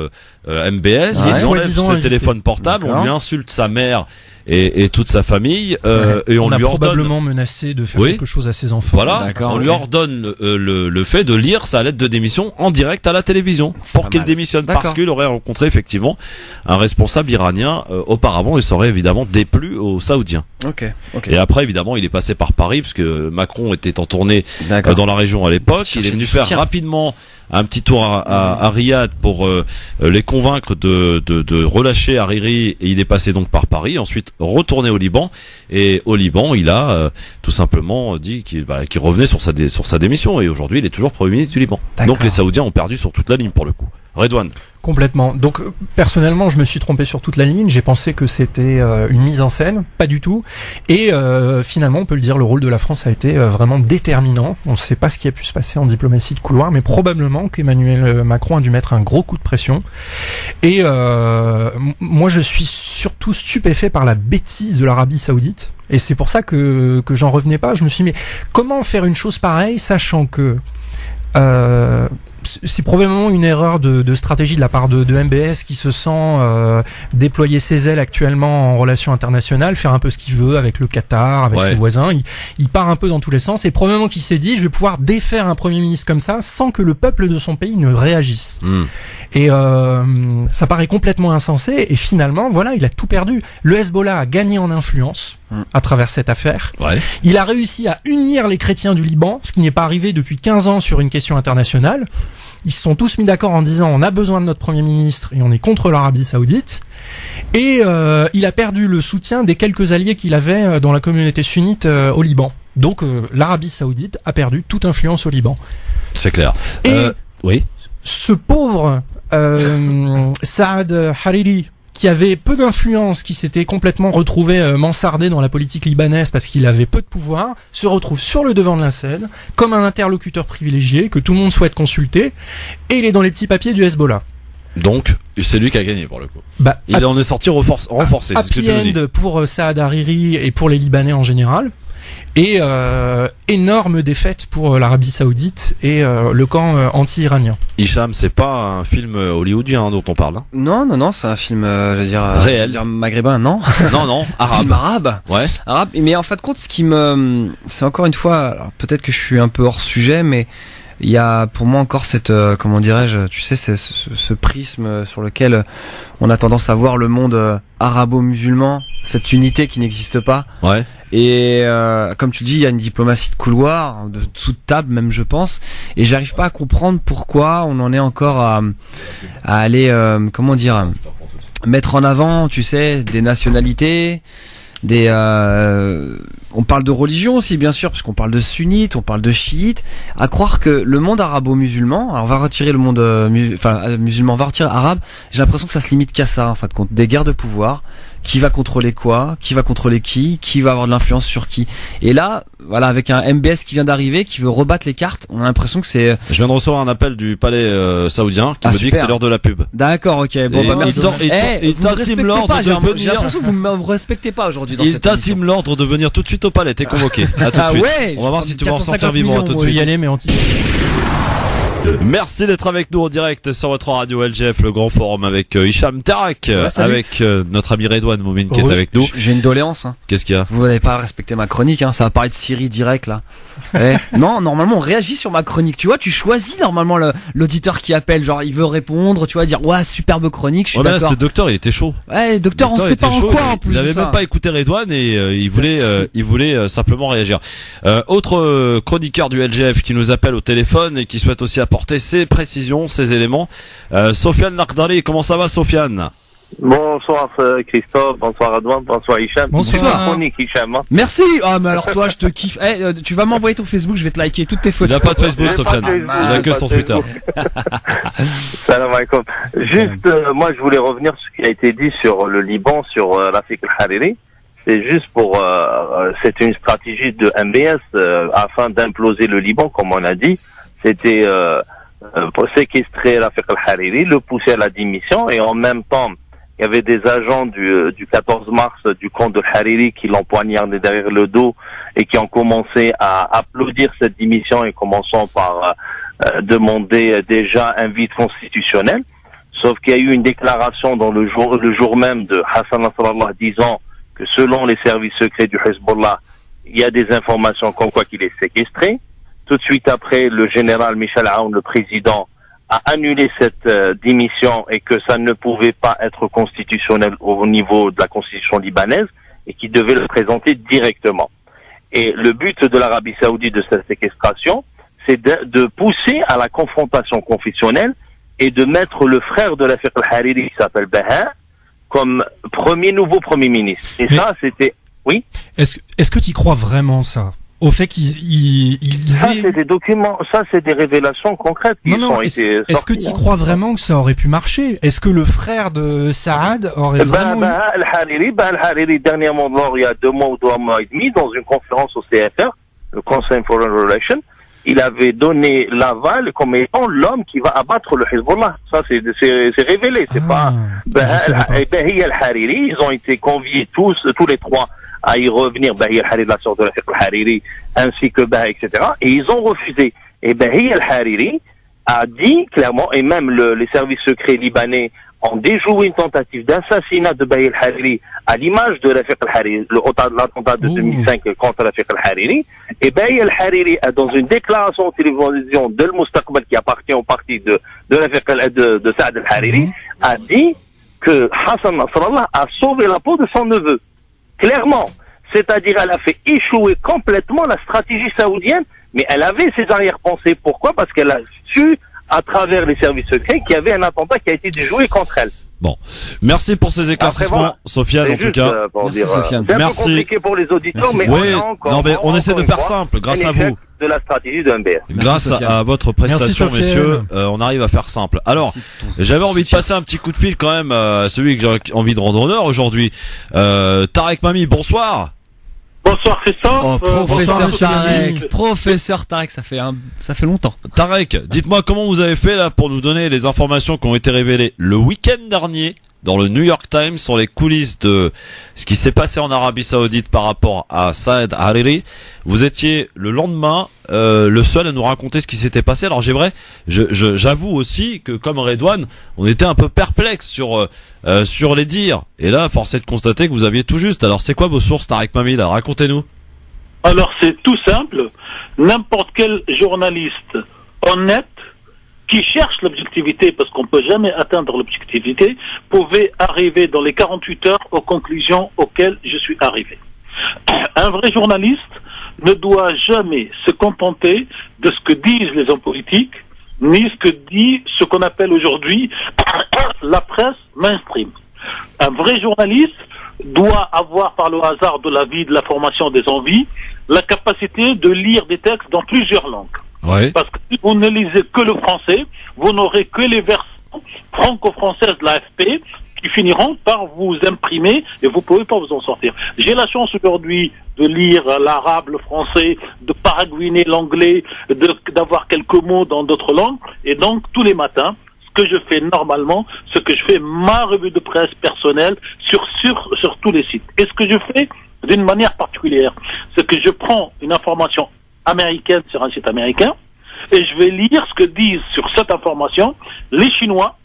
MBS, il enlève ses téléphones portables, on lui insulte sa mère et toute sa famille, et on lui probablement menacé de faire quelque chose à ses enfants. Voilà, on lui ordonne le fait de lire sa lettre de démission en direct à la télévision pour qu'il démissionne, parce qu'il aurait rencontré effectivement un responsable iranien auparavant, et ça aurait évidemment déplu aux Saoudiens. Et après évidemment il est passé par Paris parce que Macron était en tournée dans la région à l'époque. Il est venu faire rapidement un petit tour à Riyad pour les convaincre de relâcher Hariri, et il est passé donc par Paris, ensuite retourné au Liban, et au Liban il a tout simplement dit qu'il revenait sur sa démission, et aujourd'hui il est toujours Premier ministre du Liban. Donc les Saoudiens ont perdu sur toute la ligne pour le coup. Redouane. Complètement. Donc personnellement, je me suis trompé sur toute la ligne. J'ai pensé que c'était une mise en scène, pas du tout. Et finalement, on peut le dire, le rôle de la France a été vraiment déterminant. On ne sait pas ce qui a pu se passer en diplomatie de couloir, mais probablement qu'Emmanuel Macron a dû mettre un gros coup de pression. Et moi, je suis surtout stupéfait par la bêtise de l'Arabie Saoudite. Et c'est pour ça que j'en revenais pas. Je me suis dit, mais comment faire une chose pareille, sachant que c'est probablement une erreur de stratégie de la part de MBS, qui se sent déployer ses ailes actuellement en relations internationales, faire un peu ce qu'il veut avec le Qatar, avec ses voisins. Il part un peu dans tous les sens, et probablement qu'il s'est dit je vais pouvoir défaire un Premier ministre comme ça sans que le peuple de son pays ne réagisse. Et ça paraît complètement insensé, et finalement voilà, il a tout perdu. Le Hezbollah a gagné en influence à travers cette affaire. Il a réussi à unir les chrétiens du Liban, ce qui n'est pas arrivé depuis 15 ans sur une question internationale. Ils se sont tous mis d'accord en disant on a besoin de notre Premier ministre et on est contre l'Arabie Saoudite. Et il a perdu le soutien des quelques alliés qu'il avait dans la communauté sunnite au Liban. Donc l'Arabie Saoudite a perdu toute influence au Liban. C'est clair. Et ce pauvre Saad Hariri, qui avait peu d'influence, qui s'était complètement retrouvé mansardé dans la politique libanaise parce qu'il avait peu de pouvoir, se retrouve sur le devant de la scène comme un interlocuteur privilégié que tout le monde souhaite consulter, et il est dans les petits papiers du Hezbollah. Donc, c'est lui qui a gagné pour le coup. Il en est sorti renforcé. Happy end pour Saad Hariri et pour les Libanais en général. Et énorme défaite pour l'Arabie Saoudite et le camp anti-iranien. Hicham, c'est pas un film hollywoodien dont on parle. Hein. Non, c'est un film, réel, maghrébin, non. non, arabe. Film arabe. Ouais. Arabe. Mais en fin de compte, c'est encore une fois, alors peut-être que je suis un peu hors sujet, mais il y a pour moi encore cette, comment dirais-je, tu sais, ce prisme sur lequel on a tendance à voir le monde arabo-musulman, cette unité qui n'existe pas. Ouais. Et comme tu le dis, il y a une diplomatie de couloir, de dessous de table même, je pense. Et j'arrive pas à comprendre pourquoi on en est encore à aller, comment dire, mettre en avant, tu sais, des nationalités. On parle de religion aussi, bien sûr, parce qu'on parle de sunnites, on parle de chiites. À croire que le monde arabo-musulman, alors on va retirer le monde musulman, on va retirer arabe. J'ai l'impression que ça se limite qu'à ça, en fin de compte, des guerres de pouvoir. Qui va contrôler quoi? Qui va contrôler qui va avoir de l'influence sur qui? Et là, voilà, avec un MBS qui vient d'arriver, qui veut rebattre les cartes, on a l'impression que c'est... Je viens de recevoir un appel du palais saoudien qui me dit que c'est l'heure de la pub. D'accord, ok. Bon, merci. Il t'intime l'ordre de venir... J'ai l'impression que vous me respectez pas aujourd'hui dans cette émission. Il t'intime l'ordre de venir tout de suite au palais, t'es convoqué. À tout de suite. Ouais, on va voir si tu vas en sortir vivant tout de suite. Y aller, mais Merci d'être avec nous en direct sur votre radio LGF, le grand forum avec Hicham Tarak, avec notre ami Redouane Moumine qui est avec nous. J'ai une doléance. Hein. Qu'est-ce qu'il y a? Vous n'avez pas respecté ma chronique, hein. Ça va parler de Syrie direct là. Non, normalement on réagit sur ma chronique. Tu vois, tu choisis normalement l'auditeur qui appelle, genre il veut répondre, tu vois, dire ouais superbe chronique. Je suis d'accord. Ce docteur il était chaud. Ouais, docteur on sait pas en quoi en plus. Il avait même pas écouté Redouane et il voulait simplement réagir. Autre chroniqueur du LGF qui nous appelle au téléphone et qui souhaite aussi apporter ses précisions, ses éléments. Sofiane Nardali, comment ça va Sofiane? Bonsoir Christophe, bonsoir Redouane, bonsoir Hicham. Bonsoir. Chronique Hicham. Merci. Ah mais alors toi je te kiffe. Tu vas m'envoyer ton Facebook, je vais te liker toutes tes photos. Il n'a pas de Facebook Sofiane, il a que son Twitter. Salam alaikum. Juste, moi je voulais revenir sur ce qui a été dit sur le Liban, sur Rafik al-Hariri. C'est juste pour, c'était une stratégie de MBS afin d'imploser le Liban, comme on a dit. C'était pour séquestrer Rafik al-Hariri, le pousser à la démission, et en même temps, il y avait des agents du 14 mars du camp de Hariri qui l'ont poignardé derrière le dos et qui ont commencé à applaudir cette démission, et commençant par demander déjà un vide constitutionnel. Sauf qu'il y a eu une déclaration dans le jour même de Hassan Nasrallah disant que selon les services secrets du Hezbollah, il y a des informations comme quoi qu'il est séquestré. Tout de suite après, le général Michel Aoun, le président, a annulé cette démission et que ça ne pouvait pas être constitutionnel au niveau de la constitution libanaise et qu'il devait le présenter directement. Et le but de l'Arabie Saoudite de cette séquestration, c'est de pousser à la confrontation confessionnelle et de mettre le frère de Rafik al-Hariri, qui s'appelle Baha, comme nouveau premier ministre. Et mais ça, c'était... Oui? Est-ce que tu y crois vraiment, ça? Au fait qu'ils ça, c'est des documents, ça, c'est des révélations concrètes qui ont été sorties. Est-ce que tu y crois vraiment que ça aurait pu marcher? Est-ce que le frère de Saad aurait vraiment... Al-Hariri, dernièrement, il y a 2 mois ou 2 mois et demi, dans une conférence au CFR, le Conseil Foreign Relations, il avait donné l'aval comme étant l'homme qui va abattre le Hezbollah. Ça, c'est révélé. C'est pas... Bahi al-Hariri, ils ont été conviés tous les trois à y revenir, Bahi al-Hariri, la sœur de Rafik al-Hariri, ainsi que Bahi, etc. Et ils ont refusé. Et Bahi al-Hariri a dit clairement, et même les services secrets libanais ont déjoué une tentative d'assassinat de Bahi al-Hariri à l'image de Rafik al-Hariri, l'attentat de 2005 contre Rafik al-Hariri. Et Bahi al-Hariri, dans une déclaration de télévision de Al-Mustaqbal qui appartient au parti de Saad al-Hariri, a dit que Hassan Nasrallah a sauvé la peau de son neveu. Clairement. C'est-à-dire, elle a fait échouer complètement la stratégie saoudienne, mais elle avait ses arrière-pensées. Pourquoi? Parce qu'elle a su, à travers les services secrets, qu'il y avait un attentat qui a été déjoué contre elle. Bon, merci pour ces éclaircissements, voilà. Sofiane, en tout cas. Merci, Sofiane. C'est un peu compliqué pour les auditeurs, merci. Mais on essaie de faire simple, grâce à vous. De la stratégie de MBS. Grâce à votre prestation, messieurs, on arrive à faire simple. Alors, j'avais envie de passer un petit coup de fil quand même à celui que j'ai envie de rendre honneur aujourd'hui. Tarek Mami, bonsoir. Bonsoir Christophe. Professeur Tarek, ça fait longtemps. Tarek, dites-moi comment vous avez fait là pour nous donner les informations qui ont été révélées le week-end dernier dans le New York Times sur les coulisses de ce qui s'est passé en Arabie Saoudite par rapport à Saad Hariri. Vous étiez le lendemain le seul à nous raconter ce qui s'était passé. Alors j'avoue aussi que comme Redouane, on était un peu perplexe sur les dires. Et là, force est de constater que vous aviez tout juste. Alors c'est quoi vos sources, Tarek Mamil? Racontez-nous. Alors c'est tout simple. N'importe quel journaliste honnête qui cherche l'objectivité, parce qu'on ne peut jamais atteindre l'objectivité, pouvait arriver dans les 48 heures aux conclusions auxquelles je suis arrivé. Un vrai journaliste ne doit jamais se contenter de ce que disent les hommes politiques, ni ce que dit ce qu'on appelle aujourd'hui la presse mainstream. Un vrai journaliste doit avoir, par le hasard de la vie, de la formation, des envies, la capacité de lire des textes dans plusieurs langues. Ouais. Parce que si vous ne lisez que le français, vous n'aurez que les versions franco-françaises de l'AFP qui finiront par vous imprimer et vous ne pouvez pas vous en sortir. J'ai la chance aujourd'hui de lire l'arabe, le français, de paragouiner l'anglais, d'avoir quelques mots dans d'autres langues. Et donc, tous les matins, ce que je fais normalement, ce que je fais ma revue de presse personnelle sur tous les sites. Et ce que je fais d'une manière particulière, c'est que je prends une information américaine sur un site américain et je vais lire ce que disent sur cette information les Chinois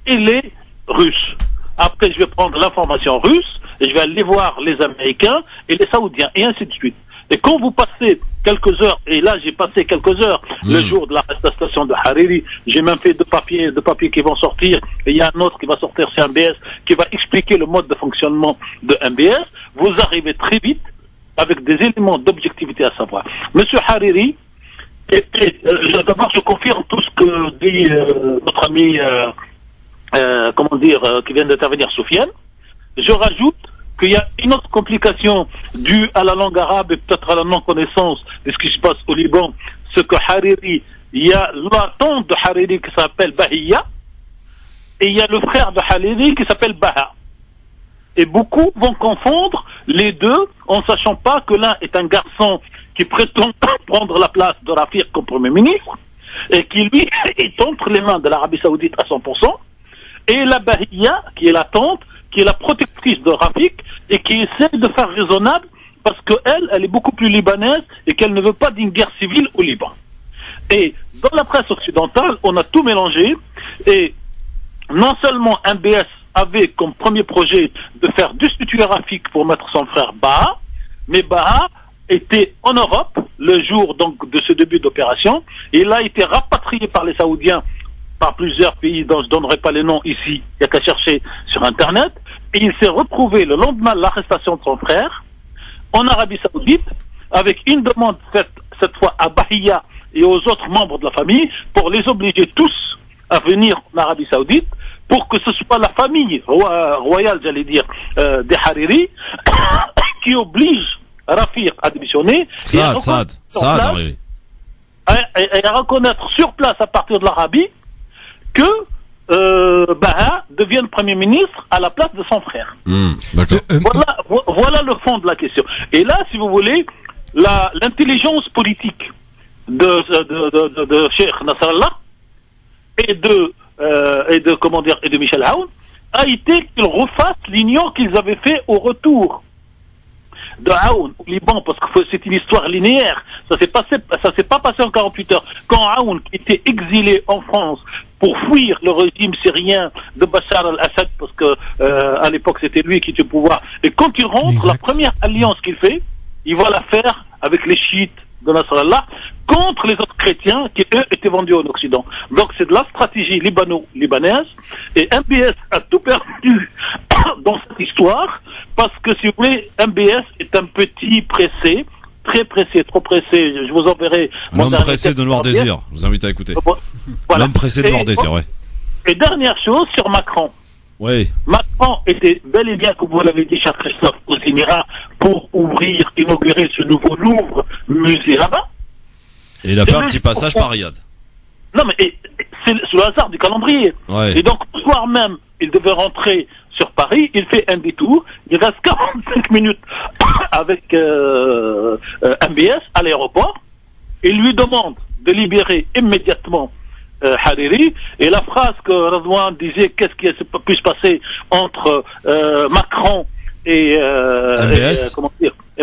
et les Russes. Après, je vais prendre l'information russe et je vais aller voir les Américains et les Saoudiens et ainsi de suite. Et quand vous passez quelques heures, et là j'ai passé quelques heures le jour de l'arrestation de Hariri, j'ai même fait deux papiers qui vont sortir, et il y a un autre qui va sortir sur MBS qui va expliquer le mode de fonctionnement de MBS, vous arrivez très vite avec des éléments d'objectivité à savoir. Monsieur Hariri, d'abord je confirme tout ce que dit notre ami, qui vient d'intervenir, Soufiane. Je rajoute qu'il y a une autre complication due à la langue arabe et peut-être à la non-connaissance de ce qui se passe au Liban, c'est que Hariri, il y a la tante de Hariri qui s'appelle Bahia, et il y a le frère de Hariri qui s'appelle Baha. Et beaucoup vont confondre les deux en sachant pas que l'un est un garçon qui prétend prendre la place de Rafik comme Premier ministre et qui lui est entre les mains de l'Arabie Saoudite à 100%, et la Bahia qui est la tante, qui est la protectrice de Rafik et qui essaie de faire raisonnable parce qu'elle est beaucoup plus libanaise et qu'elle ne veut pas d'une guerre civile au Liban. Et dans la presse occidentale, on a tout mélangé et non seulement MBS avait comme premier projet de faire destituer Rafik pour mettre son frère Baha, mais Baha était en Europe le jour donc de ce début d'opération et il a été rapatrié par les Saoudiens par plusieurs pays dont je ne donnerai pas les noms ici, il n'y a qu'à chercher sur Internet, et il s'est retrouvé le lendemain de l'arrestation de son frère en Arabie Saoudite avec une demande faite cette fois à Bahia et aux autres membres de la famille pour les obliger tous à venir en Arabie Saoudite pour que ce soit la famille royale, j'allais dire, des Hariri qui oblige Rafik à démissionner et à reconnaître sur place à partir de l'Arabie que Baha devienne Premier ministre à la place de son frère. Voilà le fond de la question. Et là, si vous voulez, l'intelligence politique de Cheikh Nasrallah et de Michel Aoun a été qu'ils refassent l'union qu'ils avaient fait au retour de Aoun au Liban, parce que c'est une histoire linéaire. Ça s'est pas passé en 48 heures. Quand Aoun était exilé en France pour fuir le régime syrien de Bachar al-Assad, parce que à l'époque c'était lui qui était au pouvoir, et quand il rentre, la première alliance qu'il fait, il va la faire avec les chiites de Nasrallah contre les autres chrétiens qui eux étaient vendus en Occident. Donc c'est de la stratégie libanaise, et MBS a tout perdu dans cette histoire parce que, si vous voulez, MBS est un petit pressé, très pressé, trop pressé. Je vous enverrai. L'homme pressé de Noir Désir. Je vous invite à écouter. Voilà. L'homme pressé de Noir Désir, ouais. Et dernière chose sur Macron. Oui. Macron était bel et bien, comme vous l'avez dit, cher Christophe, aux Émirats pour inaugurer ce nouveau Louvre musée là-bas. Et il a fait un petit passage par Riyad. Non, mais c'est le hasard du calendrier. Ouais. Et donc, le soir même, il devait rentrer sur Paris, il fait un détour, il reste 45 minutes avec MBS à l'aéroport, il lui demande de libérer immédiatement Hariri, et la phrase que Radouane disait, qu'est-ce qui pu se passer entre Macron et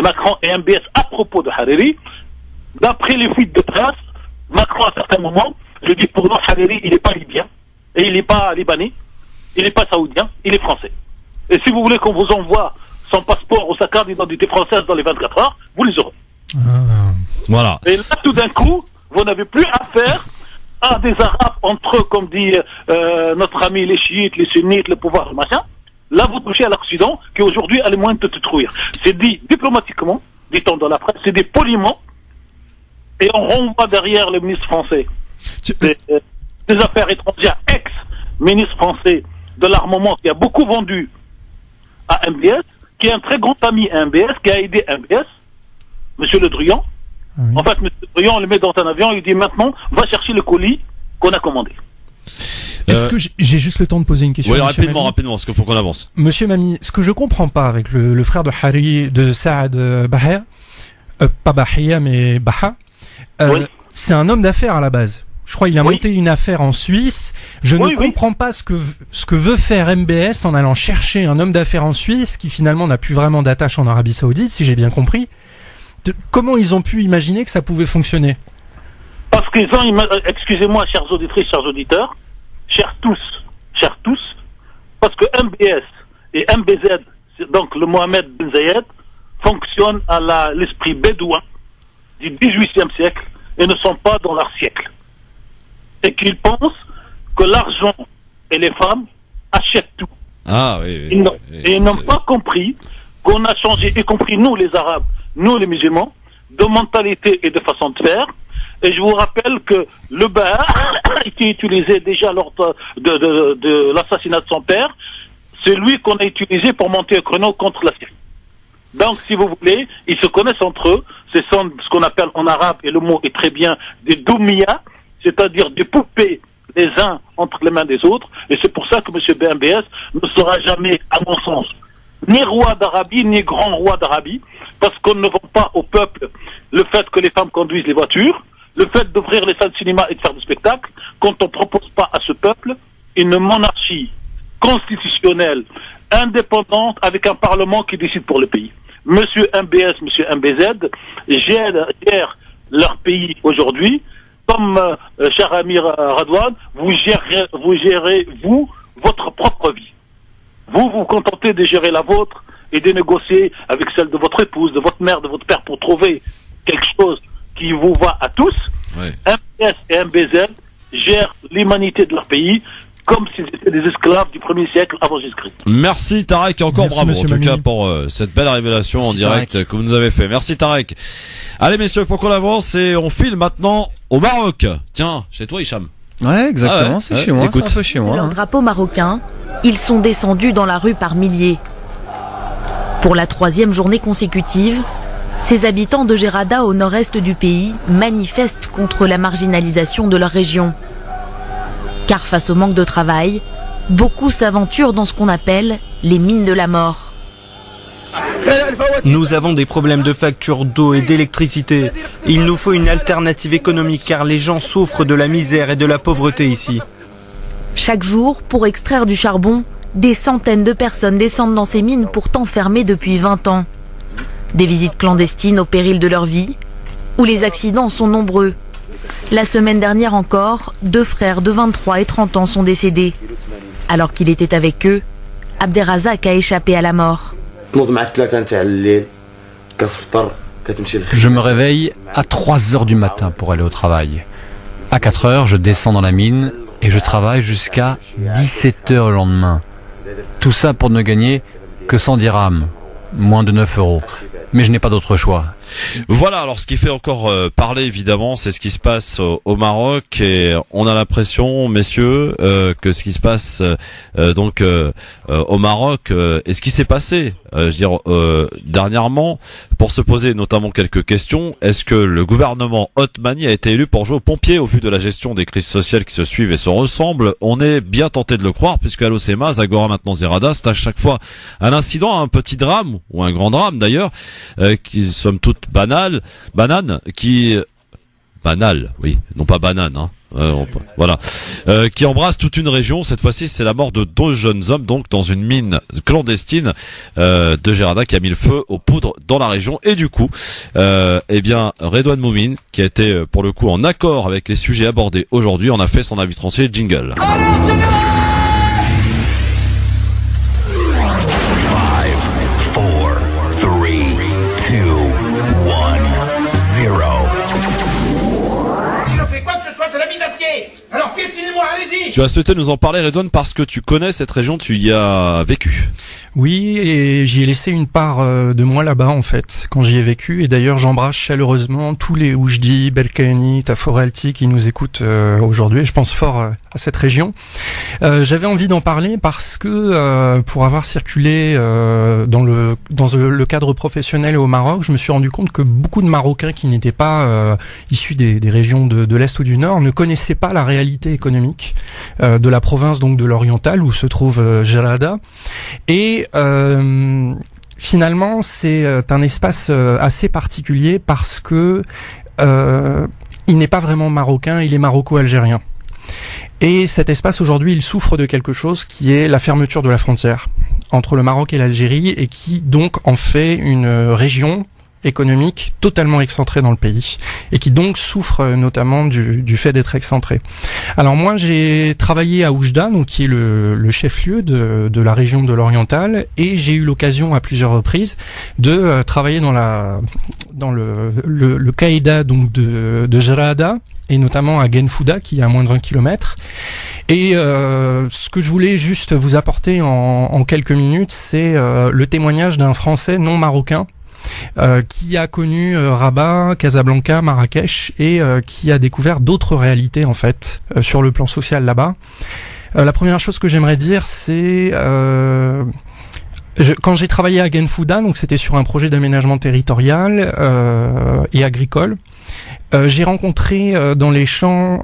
Macron et MBS à propos de Hariri, d'après les fuites de presse, Macron à certains moments, je dis pour nous, Hariri, il n'est pas libyen, et il n'est pas libanais, il n'est pas saoudien, il est français. Et si vous voulez qu'on vous envoie son passeport ou sa carte d'identité française dans les 24 heures, vous les aurez. Voilà. Et là, tout d'un coup, vous n'avez plus affaire à des Arabes entre eux, comme dit notre ami les chiites, les sunnites, le pouvoir, machin. Là, vous touchez à l'Occident, qui aujourd'hui a les moyens de te détruire. C'est dit diplomatiquement, dit-on dans la presse, c'est dit poliment, et on renvoie derrière le ministre français des Affaires étrangères, ex-ministre français de l'armement, qui a beaucoup vendu à MBS, qui est un très grand ami à MBS, qui a aidé MBS, Monsieur Le Drian. Oui. En fait, M. Le Drian, on le met dans un avion, il dit maintenant, va chercher le colis qu'on a commandé. Est-ce que j'ai juste le temps de poser une question? Oui, rapidement, parce qu'il faut qu'on avance. Monsieur Mami, ce que je comprends pas avec le frère de Hariri, de Saad Bahia, pas Bahia, mais Baha, oui. C'est un homme d'affaires à la base. Je crois qu'il a monté une affaire en Suisse. Je ne comprends pas ce que veut faire MBS en allant chercher un homme d'affaires en Suisse qui finalement n'a plus vraiment d'attache en Arabie Saoudite, si j'ai bien compris. Comment ils ont pu imaginer que ça pouvait fonctionner? Parce qu'ils ont, excusez-moi, chères auditrices, chers auditeurs, chers tous, parce que MBS et MBZ, donc le Mohamed Ben Zayed, fonctionnent à l'esprit bédouin du XVIIIe siècle et ne sont pas dans leur siècle. Et qu'ils pensent que l'argent et les femmes achètent tout. Ah oui. Et ils n'ont pas compris qu'on a changé, y compris nous les Arabes, nous les musulmans, de mentalité et de façon de faire. Et je vous rappelle que le bar qui est utilisé déjà lors de l'assassinat de son père, c'est lui qu'on a utilisé pour monter un créneau contre la Syrie. Donc, si vous voulez, ils se connaissent entre eux. C'est ce qu'on appelle en arabe, et le mot est très bien, des doumia, c'est-à-dire des poupées les uns entre les mains des autres. Et c'est pour ça que M. BMBS ne sera jamais, à mon sens, ni roi d'Arabie, ni grand roi d'Arabie, parce qu'on ne vend pas au peuple le fait que les femmes conduisent les voitures, le fait d'ouvrir les salles de cinéma et de faire du spectacle, quand on ne propose pas à ce peuple une monarchie constitutionnelle, indépendante, avec un parlement qui décide pour le pays. Monsieur MBS, Monsieur MBZ gèrent leur pays aujourd'hui, comme cher ami Radouane, vous gérez votre propre vie. Vous vous contentez de gérer la vôtre et de négocier avec celle de votre épouse, de votre mère, de votre père pour trouver quelque chose qui vous va à tous. Ouais. MBS et MBZ gèrent l'humanité de leur pays comme s'ils étaient des esclaves du 1er siècle avant Jésus-Christ. Merci Tarek, et encore bravo en tout cas pour cette belle révélation en direct Tarek, que vous nous avez fait. Merci Tarek. Allez messieurs, faut qu'on avance et on file maintenant au Maroc. Tiens, chez toi Hicham. Ouais, exactement, c'est chez moi, c'est un peu chez moi. Leur drapeau marocain, ils sont descendus dans la rue par milliers. Pour la 3e journée consécutive, ces habitants de Gerada au nord-est du pays manifestent contre la marginalisation de leur région. Car face au manque de travail, beaucoup s'aventurent dans ce qu'on appelle les mines de la mort. Nous avons des problèmes de facture d'eau et d'électricité. Il nous faut une alternative économique car les gens souffrent de la misère et de la pauvreté ici. Chaque jour, pour extraire du charbon, des centaines de personnes descendent dans ces mines pourtant fermées depuis 20 ans. Des visites clandestines au péril de leur vie, où les accidents sont nombreux. La semaine dernière encore, 2 frères de 23 et 30 ans sont décédés. Alors qu'il était avec eux, Abderrazak a échappé à la mort. Je me réveille à 3 heures du matin pour aller au travail. À 4 heures, je descends dans la mine et je travaille jusqu'à 17 heures le lendemain. Tout ça pour ne gagner que 100 dirhams, moins de 9 euros. Mais je n'ai pas d'autre choix. Voilà, alors ce qui fait encore parler évidemment, c'est ce qui se passe au Maroc, et on a l'impression, messieurs, que ce qui se passe au Maroc et ce qui s'est passé, dernièrement, pour se poser notamment quelques questions. Est-ce que le gouvernement ottomani a été élu pour jouer aux pompiers au vu de la gestion des crises sociales qui se suivent et se ressemblent? On est bien tenté de le croire, puisque Al Hoceima, Zagora, maintenant Zerada, c'est à chaque fois un incident, un petit drame, ou un grand drame d'ailleurs, qui somme toute banal, oui, non pas banane, hein. Voilà, qui embrasse toute une région. Cette fois-ci, c'est la mort de 2 jeunes hommes, donc dans une mine clandestine de Gerada, qui a mis le feu aux poudres dans la région. Et du coup, Redouane Moumine, qui a été pour le coup en accord avec les sujets abordés aujourd'hui, en a fait son avis tranché. Jingle. Alors piétinez-moi, allez-y. Tu as souhaité nous en parler, Redouane, parce que tu connais cette région, tu y as vécu. Oui, et j'y ai laissé une part de moi là-bas en fait, quand j'y ai vécu. Et d'ailleurs, j'embrasse chaleureusement tous les Oujdi, Belkani, Taforalti qui nous écoutent aujourd'hui. Je pense fort à cette région. J'avais envie d'en parler parce que pour avoir circulé dans le cadre professionnel au Maroc, je me suis rendu compte que beaucoup de Marocains qui n'étaient pas issus des régions de l'Est ou du Nord ne connaissaient pas la réalité économique de la province, donc de l'Oriental, où se trouve Gerada. Et finalement, c'est un espace assez particulier parce que il n'est pas vraiment marocain, il est maroco-algérien. Et cet espace aujourd'hui, il souffre de quelque chose qui est la fermeture de la frontière entre le Maroc et l'Algérie, et qui donc en fait une région économique totalement excentrée dans le pays, et qui donc souffre notamment du fait d'être excentré. Alors moi, j'ai travaillé à Oujda, donc qui est le chef-lieu de la région de l'Oriental, et j'ai eu l'occasion à plusieurs reprises de travailler dans le Qaïda, donc de Gerada, et notamment à Genfouda, qui est à moins de 20 km. Et ce que je voulais juste vous apporter en quelques minutes, c'est le témoignage d'un Français non marocain qui a connu Rabat, Casablanca, Marrakech, et qui a découvert d'autres réalités en fait sur le plan social là-bas. La première chose que j'aimerais dire, c'est quand j'ai travaillé à Genfouda, donc c'était sur un projet d'aménagement territorial et agricole, j'ai rencontré dans les champs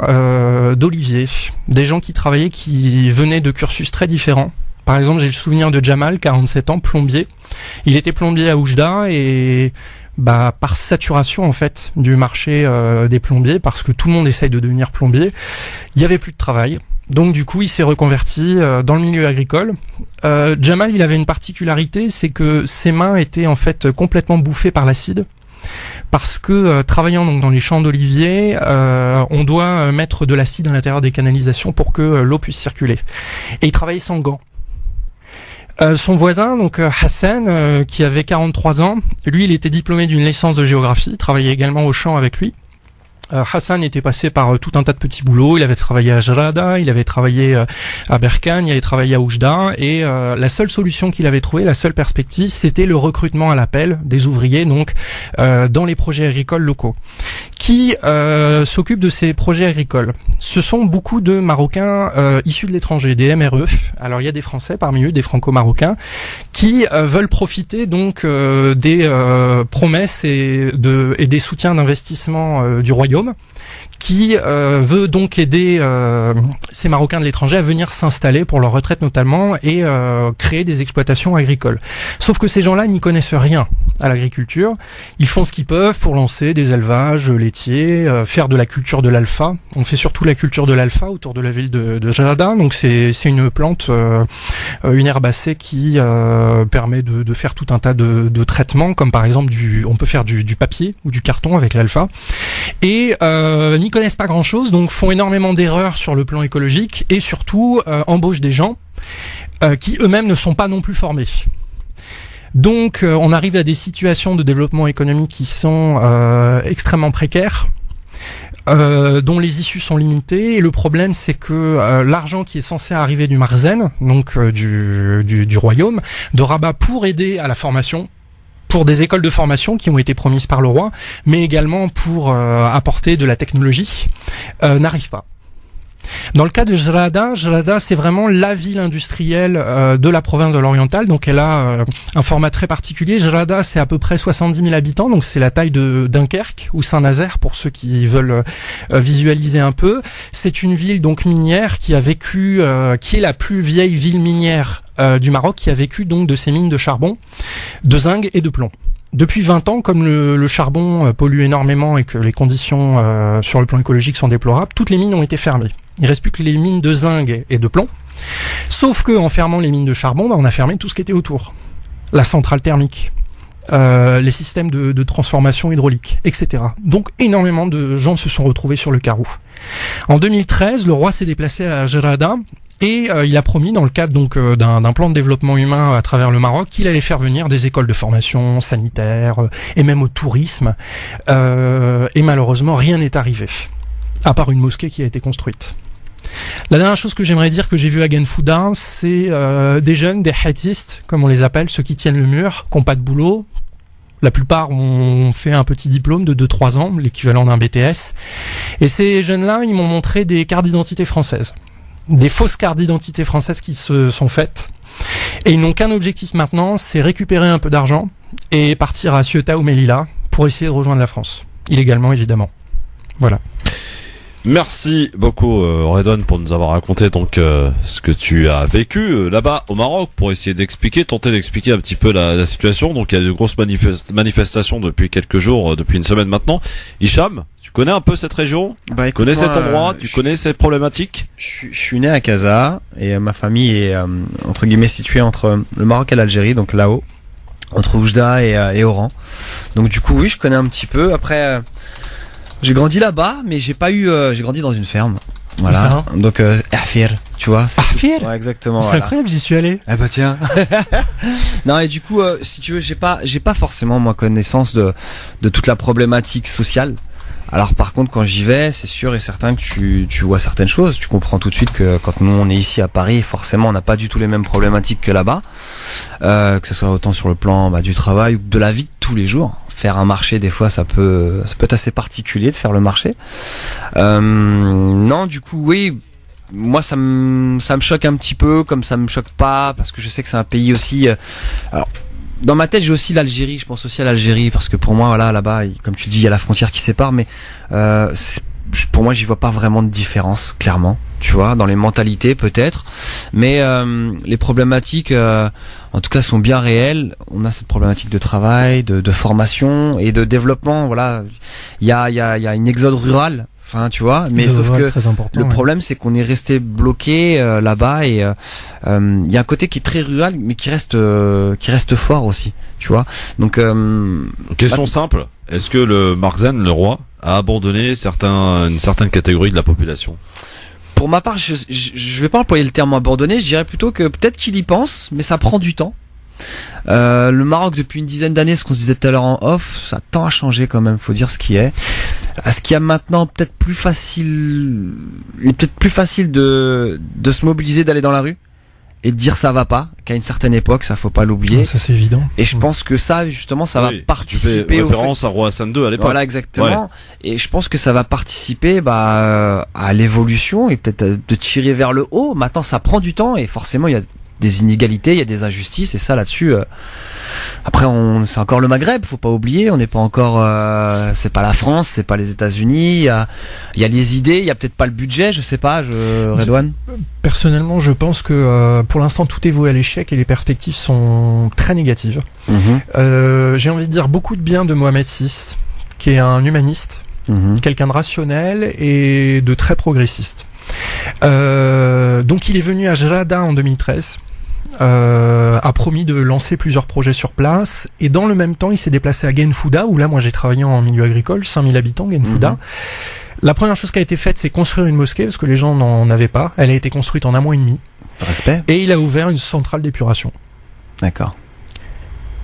d'oliviers des gens qui travaillaient, qui venaient de cursus très différents. Par exemple, j'ai le souvenir de Jamal, 47 ans, plombier. Il était plombier à Oujda, et par saturation en fait du marché des plombiers, parce que tout le monde essaye de devenir plombier, il y avait plus de travail. Donc du coup, il s'est reconverti dans le milieu agricole. Jamal, il avait une particularité, c'est que ses mains étaient en fait complètement bouffées par l'acide. Parce que travaillant donc dans les champs d'oliviers, on doit mettre de l'acide à l'intérieur des canalisations pour que l'eau puisse circuler. Et il travaillait sans gants. Son voisin, donc Hassan, qui avait 43 ans, lui, il était diplômé d'une licence de géographie, il travaillait également au champ avec lui. Hassan était passé par tout un tas de petits boulots. Il avait travaillé à Gerada, il avait travaillé à Berkane, il avait travaillé à Oujda, et la seule solution qu'il avait trouvée, la seule perspective, c'était le recrutement à l'appel des ouvriers, donc dans les projets agricoles locaux. Qui s'occupe de ces projets agricoles? Ce sont beaucoup de Marocains issus de l'étranger, des MRE. Alors il y a des Français parmi eux, des Franco-Marocains, qui veulent profiter donc des promesses et des soutiens d'investissement du royaume, qui veut donc aider ces Marocains de l'étranger à venir s'installer pour leur retraite notamment, et créer des exploitations agricoles. Sauf que ces gens-là n'y connaissent rien à l'agriculture. Ils font ce qu'ils peuvent pour lancer des élevages laitiers, faire de la culture de l'alpha. On fait surtout la culture de l'alpha autour de la ville de Gerada. Donc c'est une plante, une herbacée qui permet de faire tout un tas de traitements, comme par exemple on peut faire du papier ou du carton avec l'alpha. Et n'y connaissent pas grand-chose, donc font énormément d'erreurs sur le plan écologique, et surtout embauchent des gens qui eux-mêmes ne sont pas non plus formés. Donc on arrive à des situations de développement économique qui sont extrêmement précaires, dont les issues sont limitées, et le problème c'est que l'argent qui est censé arriver du Marzen, donc du royaume de Rabat, pour aider à la formation pour des écoles de formation qui ont été promises par le roi, mais également pour apporter de la technologie, n'arrive pas. Dans le cas de Jrada, c'est vraiment la ville industrielle de la province de l'Oriental, donc elle a un format très particulier. Jrada, c'est à peu près 70 000 habitants, donc c'est la taille de Dunkerque ou Saint-Nazaire pour ceux qui veulent visualiser un peu. C'est une ville donc minière qui a vécu, qui est la plus vieille ville minière du Maroc, qui a vécu donc de ces mines de charbon, de zinc et de plomb. Depuis 20 ans, comme le charbon pollue énormément et que les conditions sur le plan écologique sont déplorables, toutes les mines ont été fermées. Il reste plus que les mines de zinc et de plomb. Sauf que en fermant les mines de charbon, on a fermé tout ce qui était autour. La centrale thermique, les systèmes de transformation hydraulique, etc. Donc énormément de gens se sont retrouvés sur le carreau. En 2013, le roi s'est déplacé à Jrada et il a promis, dans le cadre donc d'un plan de développement humain à travers le Maroc, qu'il allait faire venir des écoles de formation sanitaire et même au tourisme. Et malheureusement, rien n'est arrivé, à part une mosquée qui a été construite. La dernière chose que j'aimerais dire que j'ai vu à Genfouda, c'est des jeunes, des hadistes, comme on les appelle, ceux qui tiennent le mur, qui n'ont pas de boulot. La plupart ont fait un petit diplôme de 2-3 ans, l'équivalent d'un BTS. Et ces jeunes-là, ils m'ont montré des cartes d'identité françaises. Des fausses cartes d'identité françaises qui se sont faites. Et ils n'ont qu'un objectif maintenant, c'est récupérer un peu d'argent et partir à Ceuta ou Melilla pour essayer de rejoindre la France. Illégalement, évidemment. Voilà. Merci beaucoup Redouane pour nous avoir raconté donc ce que tu as vécu là-bas au Maroc pour essayer tenter d'expliquer un petit peu la situation. Donc il y a de grosses manifestations depuis quelques jours, depuis une semaine maintenant. Hicham, tu connais un peu cette région? Tu connais cet endroit? Tu connais ces problématiques? Je suis né à Casa et ma famille est entre guillemets située entre le Maroc et l'Algérie, donc là-haut, entre Oujda et Oran. Donc du coup oui, je connais un petit peu. Après j'ai grandi là-bas, mais j'ai grandi dans une ferme. Voilà. Donc, Ahfir, tu vois. Ahfir? Ouais, exactement. C'est incroyable, j'y suis allé. Ah bah tiens. Non, et du coup, si tu veux, j'ai pas forcément, moi, connaissance de toute la problématique sociale. Alors par contre, quand j'y vais, c'est sûr et certain que tu vois certaines choses. Tu comprends tout de suite que quand nous on est ici à Paris, forcément on n'a pas du tout les mêmes problématiques que là-bas, que ce soit autant sur le plan du travail ou de la vie de tous les jours. Faire un marché, des fois, ça peut être assez particulier de faire le marché. Non, du coup, oui. Moi, ça me choque un petit peu, comme ça me choque pas, parce que je sais que c'est un pays aussi. Alors, dans ma tête, j'ai aussi l'Algérie. Je pense aussi à l'Algérie, parce que pour moi, voilà, là-bas, comme tu dis, il y a la frontière qui sépare, mais pour moi, j'y vois pas vraiment de différence, clairement. Tu vois, dans les mentalités peut-être, mais les problématiques, en tout cas, sont bien réelles. On a cette problématique de travail, de formation et de développement. Voilà, il y a une exode rurale. Enfin, tu vois, mais sauf que le problème, c'est qu'on est resté bloqué là-bas et il y a un côté qui est très rural, mais qui reste fort aussi, tu vois. Donc, question simple, est-ce que le Marzen, le roi, a abandonné une certaine catégorie de la population? Pour ma part, je vais pas employer le terme abandonné, je dirais plutôt que peut-être qu'il y pense, mais ça prend du temps. Le Maroc, depuis une dizaine d'années, ce qu'on se disait tout à l'heure en off, ça tend à changer quand même, faut dire ce qui est. Ce qu'il y a maintenant peut-être plus facile de se mobiliser, d'aller dans la rue et de dire ça va pas, qu'à une certaine époque, ça faut pas l'oublier. Ça c'est évident. Et je pense que ça, justement, ça va participer. Tu fais référence à Roi Hassan II à l'époque. Voilà, exactement. Ouais. Et je pense que ça va participer à l'évolution et peut-être de tirer vers le haut. Maintenant, ça prend du temps et forcément, il y a des inégalités, il y a des injustices et ça là-dessus. Après, c'est encore le Maghreb, faut pas oublier. On n'est pas encore, c'est pas la France, c'est pas les États-Unis. Il y a les idées, il y a peut-être pas le budget, je sais pas. Redouane. Personnellement, je pense que pour l'instant tout est voué à l'échec et les perspectives sont très négatives. J'ai envie de dire beaucoup de bien de Mohamed VI, qui est un humaniste, quelqu'un de rationnel et de très progressiste. Donc il est venu à Jrada en 2013. A promis de lancer plusieurs projets sur place et dans le même temps il s'est déplacé à Genfouda où là moi j'ai travaillé en milieu agricole, 5000 habitants Genfouda. La première chose qui a été faite c'est construire une mosquée parce que les gens n'en avaient pas, elle a été construite en 1 mois et demi. Respect. Et il a ouvert une centrale d'épuration. D'accord.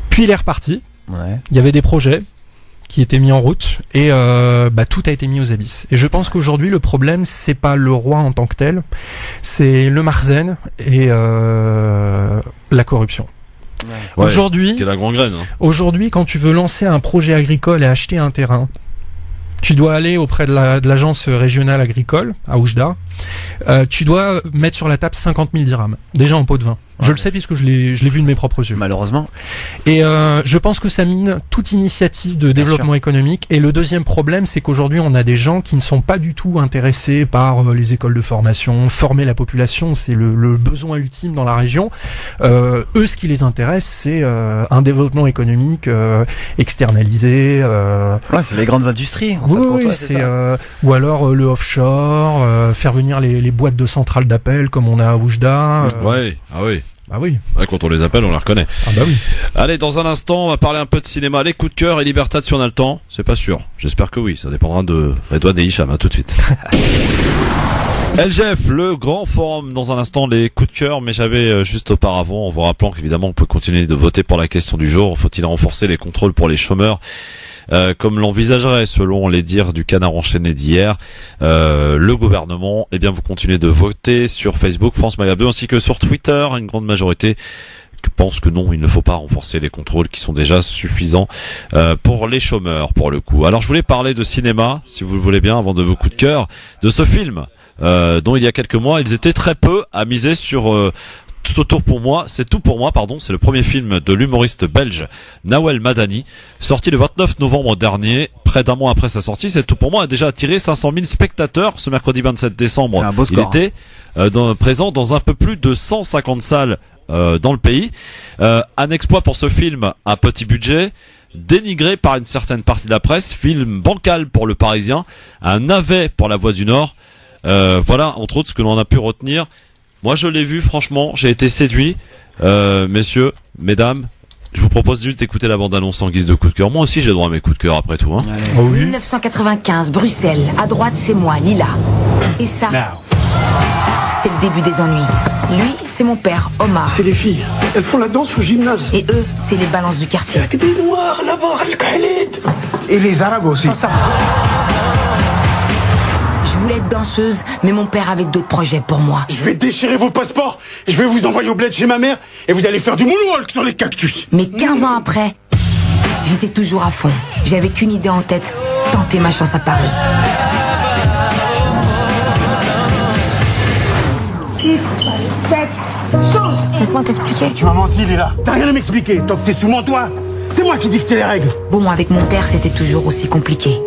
Puis il est reparti, il y avait des projets qui étaient mis en route et tout a été mis aux abysses. Et je pense qu'aujourd'hui le problème c'est pas le roi en tant que tel, c'est le Marzen et la corruption. Ouais, Aujourd'hui, qui est la grande graine. Hein. Aujourd'hui, quand tu veux lancer un projet agricole et acheter un terrain, tu dois aller auprès de l'agence régionale agricole à Oujda. Tu dois mettre sur la table 50 000 dirhams, déjà en pot de vin. Je le sais puisque je l'ai vu de mes propres yeux. Malheureusement. Et je pense que ça mine toute initiative de développement économique. Et le deuxième problème, c'est qu'aujourd'hui, on a des gens qui ne sont pas du tout intéressés par les écoles de formation, former la population, c'est le besoin ultime dans la région. Eux, ce qui les intéresse, c'est un développement économique externalisé. Ouais, c'est les grandes industries. Oui, c'est ou alors le offshore, faire venir les boîtes de centrales d'appel comme on a à Oujda. Ouais, ah oui. Ah oui. Ouais, quand on les appelle, on les reconnaît. Ah bah oui. Allez, dans un instant, on va parler un peu de cinéma, les coups de cœur et Libertad si on a le temps. C'est pas sûr. J'espère que oui. Ça dépendra de Redouane et Hicham. À tout de suite. LGF, le grand forum dans un instant, les coups de cœur, mais j'avais juste auparavant, en vous rappelant qu'évidemment on peut continuer de voter pour la question du jour. Faut-il renforcer les contrôles pour les chômeurs? Comme l'envisagerait selon les dires du Canard enchaîné d'hier, le gouvernement, eh bien vous continuez de voter sur Facebook France Maghreb 2 ainsi que sur Twitter. Une grande majorité pense que non, il ne faut pas renforcer les contrôles qui sont déjà suffisants pour les chômeurs pour le coup. Alors je voulais parler de cinéma, si vous le voulez bien, avant de vos coups de cœur, de ce film dont il y a quelques mois ils étaient très peu à miser sur c'est tout pour moi, c'est le premier film de l'humoriste belge Nawel Madani, sorti le 29 novembre dernier, près d'un mois après sa sortie. C'est tout pour moi a déjà attiré 500 000 spectateurs ce mercredi 27 décembre. C'est un beau score. Il était présent dans un peu plus de 150 salles dans le pays. Un exploit pour ce film à petit budget, dénigré par une certaine partie de la presse, film bancal pour le Parisien, un navet pour La Voix du Nord. Voilà entre autres ce que l'on a pu retenir. Moi je l'ai vu, franchement, j'ai été séduit. Messieurs, mesdames, je vous propose juste d'écouter la bande-annonce en guise de coup de cœur. Moi aussi j'ai droit à mes coups de cœur après tout. Hein. Oh oui. 1995, Bruxelles. À droite c'est moi, Lila. Et ça, c'était le début des ennuis. Lui, c'est mon père, Omar. C'est les filles. Elles font la danse au gymnase. Et eux, c'est les balances du quartier. Il y a que des noirs là-bas, Al-Khalid. Et les arabes aussi. Je voulais être danseuse, mais mon père avait d'autres projets pour moi. Je vais déchirer vos passeports, je vais vous envoyer au bled chez ma mère, et vous allez faire du moonwalk sur les cactus. Mais 15 ans après, j'étais toujours à fond. J'avais qu'une idée en tête, tenter ma chance à Paris. 6, 7, change. Laisse-moi t'expliquer. Tu m'as menti, Lila. T'as rien à m'expliquer, tant que t'es sous mon toit. C'est moi qui dictais les règles. Bon, avec mon père, c'était toujours aussi compliqué.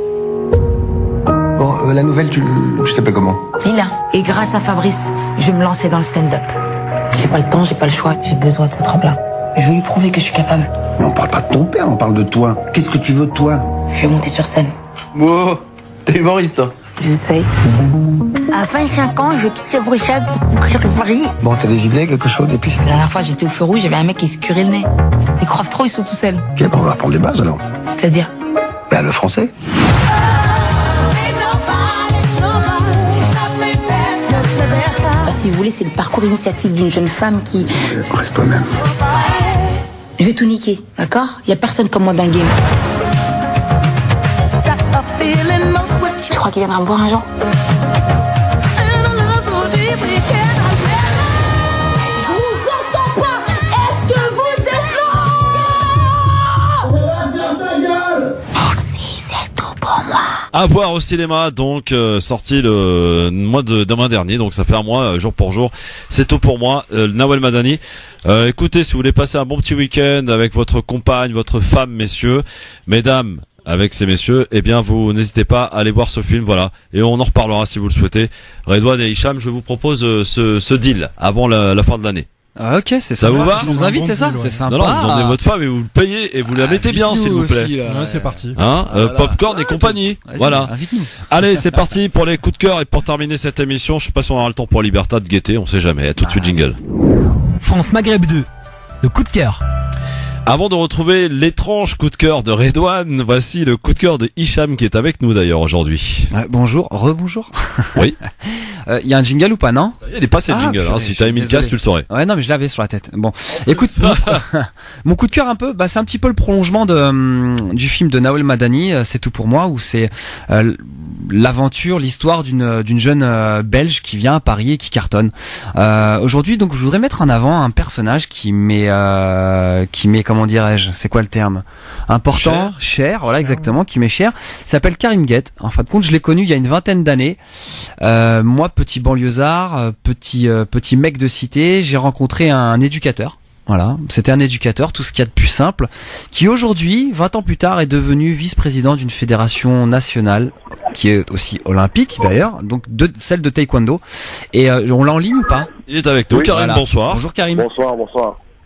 Bon, la nouvelle, tu t'appelles comment? Lila. Et grâce à Fabrice, je me lançais dans le stand-up. J'ai pas le temps, j'ai pas le choix, j'ai besoin de ce tremplin. Je veux lui prouver que je suis capable. Mais on parle pas de ton père, on parle de toi. Qu'est-ce que tu veux de toi? Je vais monter sur scène. Wow, t'es humoriste, toi? J'essaye. À 25 ans, je quitte Bruxelles pour conquérir Paris. Bon, t'as des idées, quelque chose, des pistes? La dernière fois, j'étais au feu rouge, j'avais un mec qui se curait le nez. Ils croient trop, ils sont tout seuls. Ok, bon, on va apprendre des bases alors. C'est-à-dire? Bah, le français. Si vous voulez, c'est le parcours initiatique d'une jeune femme qui... Reste toi-même. Je vais tout niquer, d'accord? Y a personne comme moi dans le game. Tu crois qu'il viendra me voir un jour? Je vous entends pas. Est-ce que vous êtes là? Merci, c'est tout pour moi. À voir au cinéma, donc sorti le mois d'un mois dernier, donc ça fait un mois, jour pour jour. C'est tout pour moi, Nawel Madani. Écoutez, si vous voulez passer un bon petit week-end avec votre compagne, votre femme, messieurs, mesdames, avec ces messieurs, eh bien vous n'hésitez pas à aller voir ce film, voilà. Et on en reparlera si vous le souhaitez. Redouane et Hicham, je vous propose ce deal avant la fin de l'année. Ah, ok, c'est ça. Vous va? Tu nous invites, c'est ça? C'est sympa. Non, vous emmenez votre femme et vous le payez et vous la mettez bien, s'il vous plaît. Aussi, ouais, c'est parti. Hein, popcorn et compagnie. Voilà. Allez, c'est parti pour les coups de cœur et pour terminer cette émission, je sais pas si on aura le temps pour Libertad de guetter, on sait jamais. À tout de suite, jingle. France Maghreb 2, le coup de cœur. Avant de retrouver l'étrange coup de cœur de Redouane, voici le coup de cœur de Hicham qui est avec nous d'ailleurs aujourd'hui. Bonjour, rebonjour. Oui. Il y a un jingle ou pas, non? Ça y est, il est passé le jingle, hein. Si t'as mis le casque, tu le saurais. Ouais, non, mais je l'avais sur la tête. Bon. Écoute, mon coup de cœur un peu, c'est un petit peu le prolongement du film de Nawel Madani, c'est tout pour moi, où c'est, l'aventure, l'histoire d'une jeune Belge qui vient à Paris et qui cartonne. Aujourd'hui, donc, je voudrais mettre en avant un personnage qui m'est comment dirais-je, c'est quoi le terme, important, cher, voilà exactement, qui m'est cher. Il s'appelle Karim Guet. En fin de compte, je l'ai connu il y a une vingtaine d'années. Moi, petit banlieusard, petit mec de cité, j'ai rencontré un éducateur. Voilà, c'était un éducateur, tout ce qu'il y a de plus simple, qui aujourd'hui, 20 ans plus tard, est devenu vice-président d'une fédération nationale, qui est aussi olympique d'ailleurs, donc celle de taekwondo. Et on l'a en ligne ou pas? Il est avec nous, Karim, voilà. Bonsoir. Bonjour Karim. Bonsoir.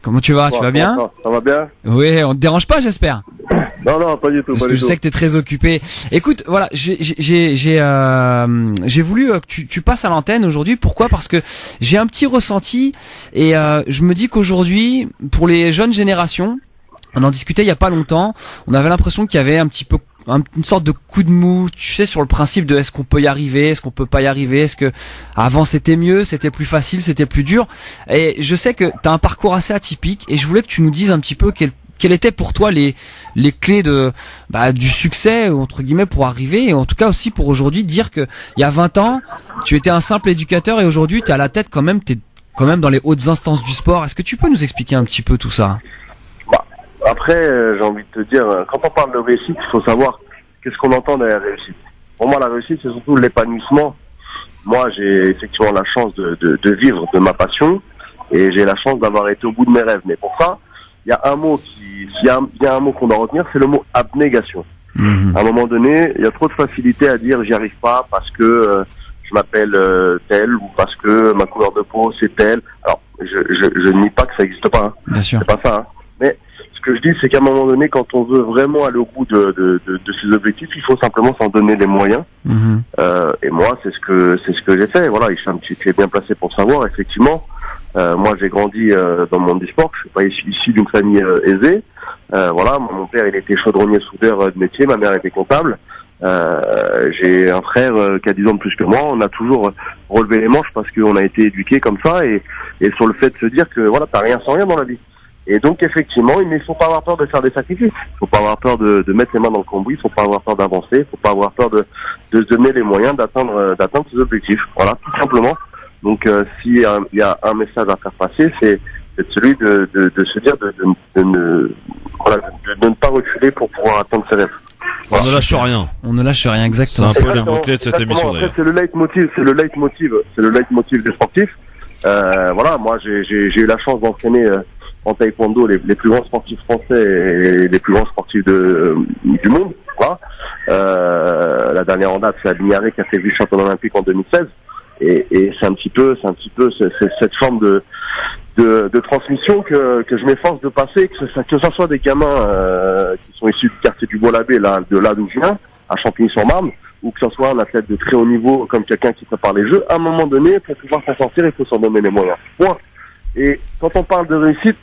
Comment tu vas? Bonsoir, tu vas bien? Ça va bien? Oui, on te dérange pas, j'espère? Non, pas du tout. Parce que je sais que t'es très occupé. Écoute, voilà, j'ai voulu que tu passes à l'antenne aujourd'hui. Pourquoi? Parce que j'ai un petit ressenti et je me dis qu'aujourd'hui, pour les jeunes générations, on en discutait il y a pas longtemps, on avait l'impression qu'il y avait un petit peu une sorte de coup de mou, tu sais, sur le principe de est-ce qu'on peut y arriver, est-ce qu'on peut pas y arriver, est-ce que avant c'était mieux, c'était plus facile, c'était plus dur. Et je sais que t'as un parcours assez atypique et je voulais que tu nous dises un petit peu quelles étaient pour toi les clés du succès, entre guillemets, pour arriver, et en tout cas aussi pour aujourd'hui dire que il y a 20 ans, tu étais un simple éducateur et aujourd'hui t'es à la tête quand même, t'es quand même dans les hautes instances du sport. Est-ce que tu peux nous expliquer un petit peu tout ça? Après, j'ai envie de te dire, quand on parle de réussite, il faut savoir qu'est-ce qu'on entend derrière la réussite. Pour moi, la réussite, c'est surtout l'épanouissement. Moi, j'ai effectivement la chance de vivre de ma passion et j'ai la chance d'avoir été au bout de mes rêves. Mais pour ça, il y a un mot qu'on doit retenir, c'est le mot abnégation. À un moment donné, il y a trop de facilité à dire j'y arrive pas parce que je m'appelle tel ou parce que ma couleur de peau c'est telle. Alors, je ne nie pas que ça n'existe pas. Hein. Bien sûr. C'est pas ça. Hein. Mais ce que je dis, c'est qu'à un moment donné, quand on veut vraiment aller au bout de ses objectifs, il faut simplement s'en donner les moyens. Et moi, c'est ce que j'ai fait. Voilà, Hicham, tu es bien placé pour savoir. Effectivement, moi, j'ai grandi dans le monde du sport. Je suis pas issu d'une famille aisée. Voilà, mon père, il était chaudronnier soudeur de métier. Ma mère était comptable. J'ai un frère qui a 10 ans de plus que moi. On a toujours relevé les manches parce qu'on a été éduqués comme ça et sur le fait de se dire que voilà, t'as rien sans rien dans la vie. Et donc effectivement, il ne faut pas avoir peur de faire des sacrifices. Il faut pas avoir peur de mettre les mains dans le cambouis. Il faut pas avoir peur d'avancer. Il faut pas avoir peur de se donner les moyens d'atteindre ses objectifs. Voilà, tout simplement. Donc s'il y a un message à faire passer, c'est celui de se dire de ne pas reculer pour pouvoir atteindre ses rêves. Voilà. On ne lâche rien. On ne lâche rien, exactement. C'est un peu le mot-clé de cette émission d'ailleurs. C'est le leitmotiv des sportifs. Voilà, moi j'ai eu la chance d'entraîner en taekwondo les plus grands sportifs français et les plus grands sportifs du monde. Quoi. La dernière en date, c'est Admiaré qui a fait vice-champion olympique en 2016. Et c'est un petit peu cette forme de transmission que je m'efforce de passer, que ça soit des gamins qui sont issus du quartier du Bois-l'Abbé, de là d'où je viens, à Champigny-sur-Marne, ou que ce soit un athlète de très haut niveau comme quelqu'un qui prépare les jeux. À un moment donné, pour pouvoir s'en sortir, il faut s'en donner les moyens. Point. Et quand on parle de réussite,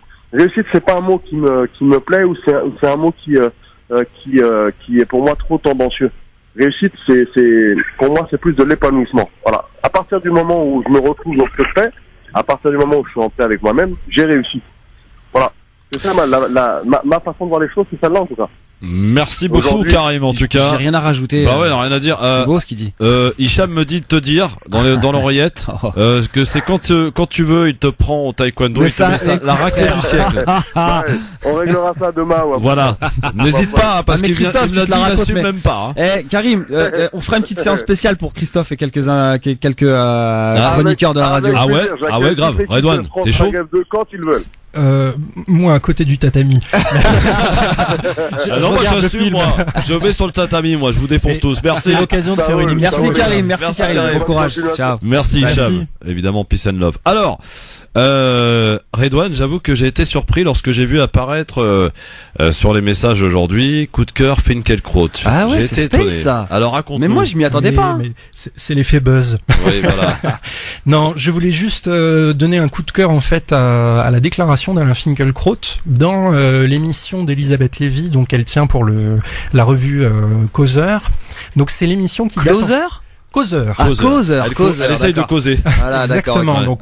c'est pas un mot qui me plaît ou c'est un mot qui est pour moi trop tendancieux. Réussite, pour moi, c'est plus de l'épanouissement. Voilà. À partir du moment où je me retrouve dans ce que je fais, à partir du moment où je suis en paix avec moi-même, j'ai réussi. Voilà. C'est ça ma façon de voir les choses, c'est celle-là en tout cas. Merci beaucoup Karim en tout cas. J'ai rien à rajouter. Bah ouais, non, rien à dire. C'est beau ce qu'il dit. Hicham me dit de te dire dans l'oreillette que c'est quand tu veux, il te prend au taekwondo et te met la raclette du siècle. Ouais, on réglera ça demain. Ouais. Voilà. N'hésite pas parce qu'il n'assume même pas. Hein. Karim, on fera une petite séance spéciale pour Christophe et quelques chroniqueurs de la radio. Ah ouais, grave. Redouane, t'es chaud? Quand ils veulent. Moi à côté du tatami. Non, moi j'assume, je vais sur le tatami, moi je vous défonce tous. Merci. C'est l'occasion de faire une émission. Merci Karim, bon courage. Ciao. Merci Hicham. Évidemment, peace and love. Alors, Redouane, j'avoue que j'ai été surpris lorsque j'ai vu apparaître sur les messages aujourd'hui, coup de cœur Finkielkraut. Ah ouais, c'est space ça. Alors raconte-nous. Mais moi je m'y attendais pas. Mais c'est l'effet buzz. Oui, voilà. Non, je voulais juste donner un coup de cœur en fait à la déclaration d'Alain Finkielkraut dans l'émission d'Elisabeth Lévy, donc elle tient pour la revue Causeur. Donc c'est l'émission qui Closer. Causeur. Causeur. Elle essaye de causer. Voilà, exactement. Donc,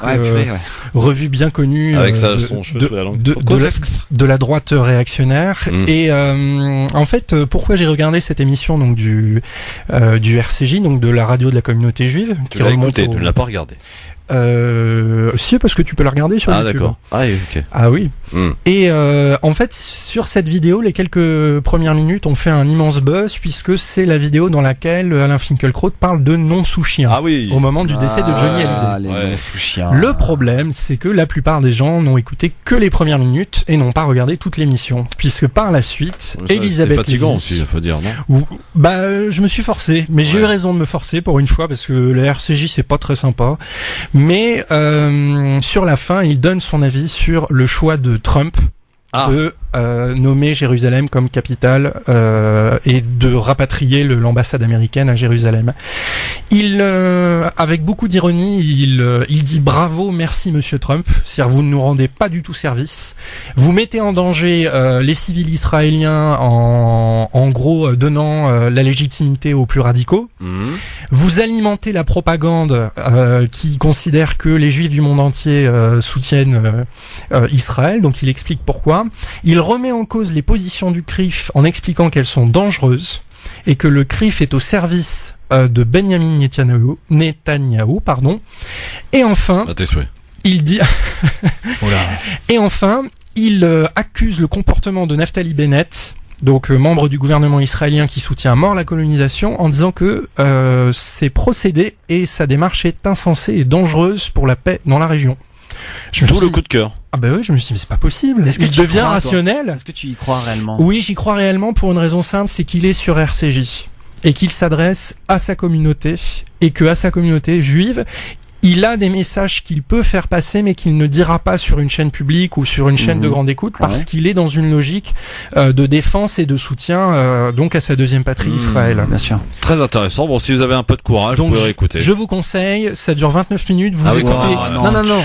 revue bien connue. Avec son cheveu sous la langue. De la droite réactionnaire. Et, en fait, pourquoi j'ai regardé cette émission, donc, du RCJ, donc, de la radio de la communauté juive, tu l'as écouté, tu ne l'as pas regardé. Si, parce que tu peux la regarder sur YouTube. D'accord. Ah oui, ok. Ah oui. Et en fait, sur cette vidéo, les quelques premières minutes ont fait un immense buzz, puisque c'est la vidéo dans laquelle Alain Finkielkraut parle de non-sous-chiens. Ah oui. Au moment du décès de Johnny Hallyday. Le problème, c'est que la plupart des gens n'ont écouté que les premières minutes et n'ont pas regardé toute l'émission, puisque par la suite, Elisabeth fatigant Lévy, aussi, il faut dire, non? Je me suis forcé, mais j'ai eu raison de me forcer pour une fois, parce que la RCJ c'est pas très sympa. Mais sur la fin, il donne son avis sur le choix de Trump de nommer Jérusalem comme capitale et de rapatrier l'ambassade américaine à Jérusalem. Il, avec beaucoup d'ironie, il dit bravo, merci Monsieur Trump. C'est-à-dire, vous ne nous rendez pas du tout service. Vous mettez en danger les civils israéliens en gros donnant la légitimité aux plus radicaux. Vous alimentez la propagande qui considère que les Juifs du monde entier soutiennent Israël. Donc il explique pourquoi. Il remet en cause les positions du CRIF en expliquant qu'elles sont dangereuses et que le CRIF est au service de Benjamin Netanyahou, Et enfin, il dit et enfin, il accuse le comportement de Naftali Bennett, donc membre du gouvernement israélien qui soutient à mort la colonisation, en disant que ses procédés et sa démarche est insensée et dangereuse pour la paix dans la région. Tout le coup de cœur. Ah bah oui, je me suis dit, mais c'est pas possible. Est-ce qu'il devient rationnel? Est-ce que tu y crois réellement? Oui, j'y crois réellement pour une raison simple, c'est qu'il est sur RCJ et qu'il s'adresse à sa communauté et que à sa communauté juive, il a des messages qu'il peut faire passer, mais qu'il ne dira pas sur une chaîne publique ou sur une chaîne de grande écoute, parce qu'il est dans une logique de défense et de soutien donc à sa deuxième patrie, Israël. Bien sûr. Très intéressant. Bon, si vous avez un peu de courage, donc, vous pouvez écouter. Je vous conseille, ça dure 29 minutes. Vous écoutez.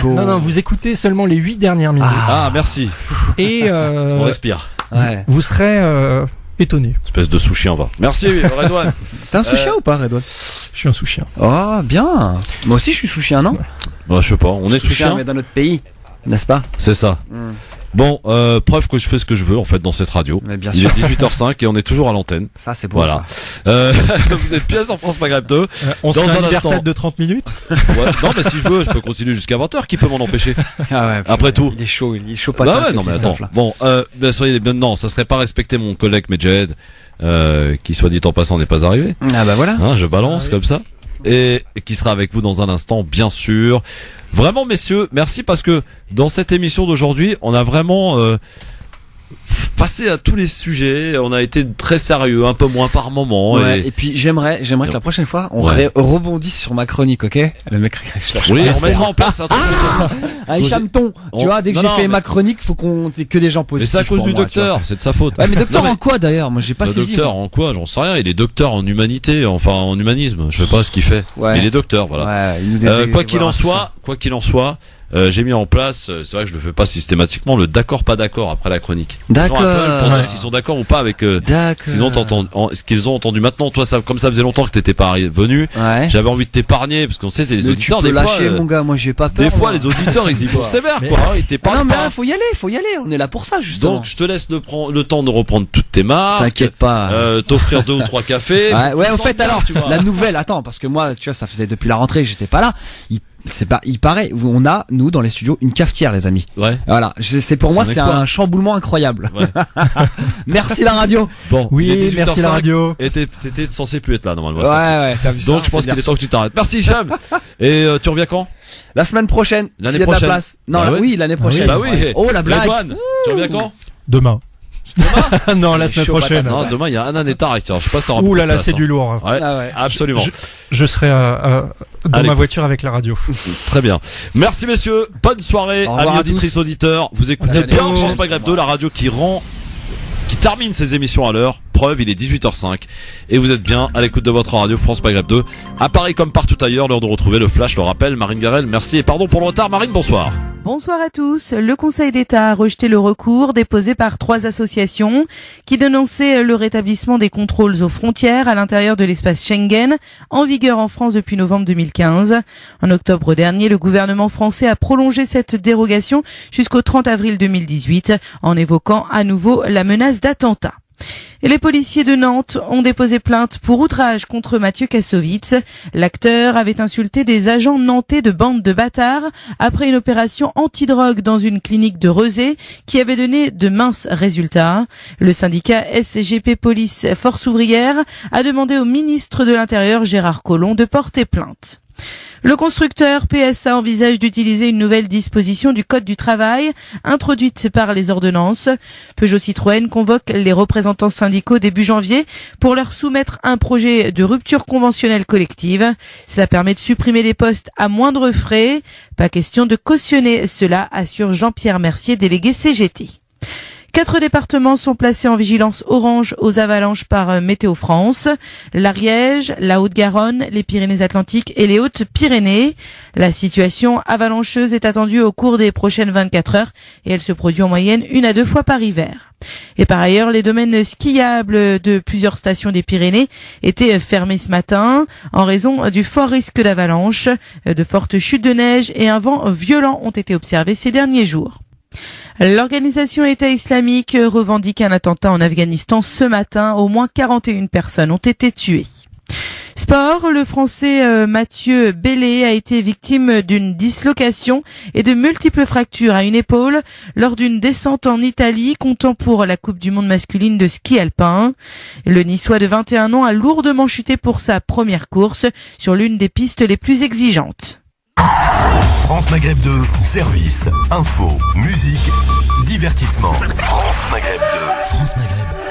Non, vous écoutez seulement les 8 dernières minutes. Ah, merci. Et on respire. Vous serez étonné. Espèce de sous-chien, va. Merci, Redouane. T'es un sous-chien ou pas, Redouane? Je suis un sous-chien. Oh, bien. Moi aussi, je suis sous-chien, non? Je sais pas. On est sous-chien, mais dans notre pays, n'est-ce pas? C'est ça. Bon, preuve que je fais ce que je veux en fait dans cette radio. Bien Il est 18h05 et on est toujours à l'antenne. Ça c'est bon. Voilà. Vous êtes bien sur France Maghreb 2. On se fait un liberté de 30 minutes. Non mais si je veux, je peux continuer jusqu'à 20h. Qui peut m'en empêcher? Après tout. Il est chaud pas. Non mais attends. Bon, soyez bien. Non, ça serait pas respecter mon collègue Medjed, qui soit dit en passant n'est pas arrivé. Ah bah voilà. Je balance comme ça. Et qui sera avec vous dans un instant, bien sûr. Vraiment, messieurs, merci parce que dans cette émission d'aujourd'hui, on a vraiment passé à tous les sujets. On a été très sérieux, un peu moins par moment. Et puis j'aimerais que la prochaine fois on rebondisse sur ma chronique, ok? Le mec. Oui, on mettra en place un truc. Un chameton. Tu vois, dès que j'ai fait ma chronique, faut qu'on ait que des gens positifs. Mais c'est à cause du docteur, c'est de sa faute. Ouais, mais docteur en quoi d'ailleurs? Moi j'ai pas saisi. Docteur en quoi? J'en sais rien. Il est docteur en humanité, enfin en humanisme. Je sais pas ce qu'il fait. Il est docteur, voilà. Quoi qu'il en soit. J'ai mis en place, c'est vrai que je le fais pas systématiquement, le d'accord pas d'accord après la chronique. D'accord. S'ils sont d'accord ou pas avec ce qu'ils ont entendu. Maintenant, toi, comme ça faisait longtemps que t'étais pas venu, j'avais envie de t'épargner parce qu'on sait c'est les auditeurs. Tu peux lâcher, mon gars, moi j'ai pas peur. Des fois, les auditeurs ils y vont sévère, quoi. Ils t'épargnent. Non, mais faut y aller. On est là pour ça, justement. Donc, je te laisse le temps de reprendre toutes tes marques. T'inquiète pas. T'offrir 2 ou 3 cafés. Ouais, en fait, alors, la nouvelle, attends, parce que moi, tu vois, ça faisait depuis la rentrée que j'étais pas là. Il paraît, on a, nous, dans les studios, une cafetière, les amis. Voilà. Pour moi, c'est un chamboulement incroyable. Merci la radio. Bon. Oui, merci la radio. Et t'étais censé plus être là, normalement. T'as vu ça. Donc, je pense qu'il est temps que tu t'arrêtes. Merci, Hicham. Et, tu reviens quand? La semaine prochaine. L'année prochaine. De la place. Non, oui, l'année prochaine. Bah oui. Oh, la blague. Redouane, tu reviens quand? Demain? Non, la semaine prochaine. Non, demain il y a Hanan et Tarek. Je sais pas si t'auras. Ouh là là, c'est du lourd. Ouais, absolument. Je serai dans ma voiture avec la radio. Très bien. Merci messieurs. Bonne soirée. Amis auditrices, auditeurs. Vous écoutez bien France Maghreb 2, la radio qui termine ses émissions à l'heure. Preuve, il est 18h05 et vous êtes bien à l'écoute de votre radio France Maghreb 2. À Paris comme partout ailleurs, l'heure de retrouver le flash, le rappel. Marine Garel, merci et pardon pour le retard. Marine, bonsoir. Bonsoir à tous. Le Conseil d'État a rejeté le recours déposé par 3 associations qui dénonçaient le rétablissement des contrôles aux frontières à l'intérieur de l'espace Schengen, en vigueur en France depuis novembre 2015. En octobre dernier, le gouvernement français a prolongé cette dérogation jusqu'au 30 avril 2018 en évoquant à nouveau la menace d'attentat. Et les policiers de Nantes ont déposé plainte pour outrage contre Mathieu Kassovitz. L'acteur avait insulté des agents nantais de bande de bâtards après une opération antidrogue dans une clinique de Rezé qui avait donné de minces résultats. Le syndicat SGP Police Force Ouvrière a demandé au ministre de l'Intérieur Gérard Collomb de porter plainte. Le constructeur PSA envisage d'utiliser une nouvelle disposition du Code du travail introduite par les ordonnances. Peugeot-Citroën convoque les représentants syndicaux début janvier pour leur soumettre un projet de rupture conventionnelle collective. Cela permet de supprimer des postes à moindre frais. Pas question de cautionner cela, assure Jean-Pierre Mercier, délégué CGT. 4 départements sont placés en vigilance orange aux avalanches par Météo France. L'Ariège, la Haute-Garonne, les Pyrénées-Atlantiques et les Hautes-Pyrénées. La situation avalancheuse est attendue au cours des prochaines 24 heures et elle se produit en moyenne 1 à 2 fois par hiver. Et par ailleurs, les domaines skiables de plusieurs stations des Pyrénées étaient fermés ce matin en raison du fort risque d'avalanche. De fortes chutes de neige et un vent violent ont été observés ces derniers jours. L'organisation État islamique revendique un attentat en Afghanistan ce matin. Au moins 41 personnes ont été tuées. Sport, le Français Mathieu Bellé a été victime d'une dislocation et de multiples fractures à une épaule lors d'une descente en Italie comptant pour la Coupe du monde masculine de ski alpin. Le Niçois de 21 ans a lourdement chuté pour sa première course sur l'une des pistes les plus exigeantes. France Maghreb 2, service, info, musique, divertissement. France Maghreb 2. France Maghreb.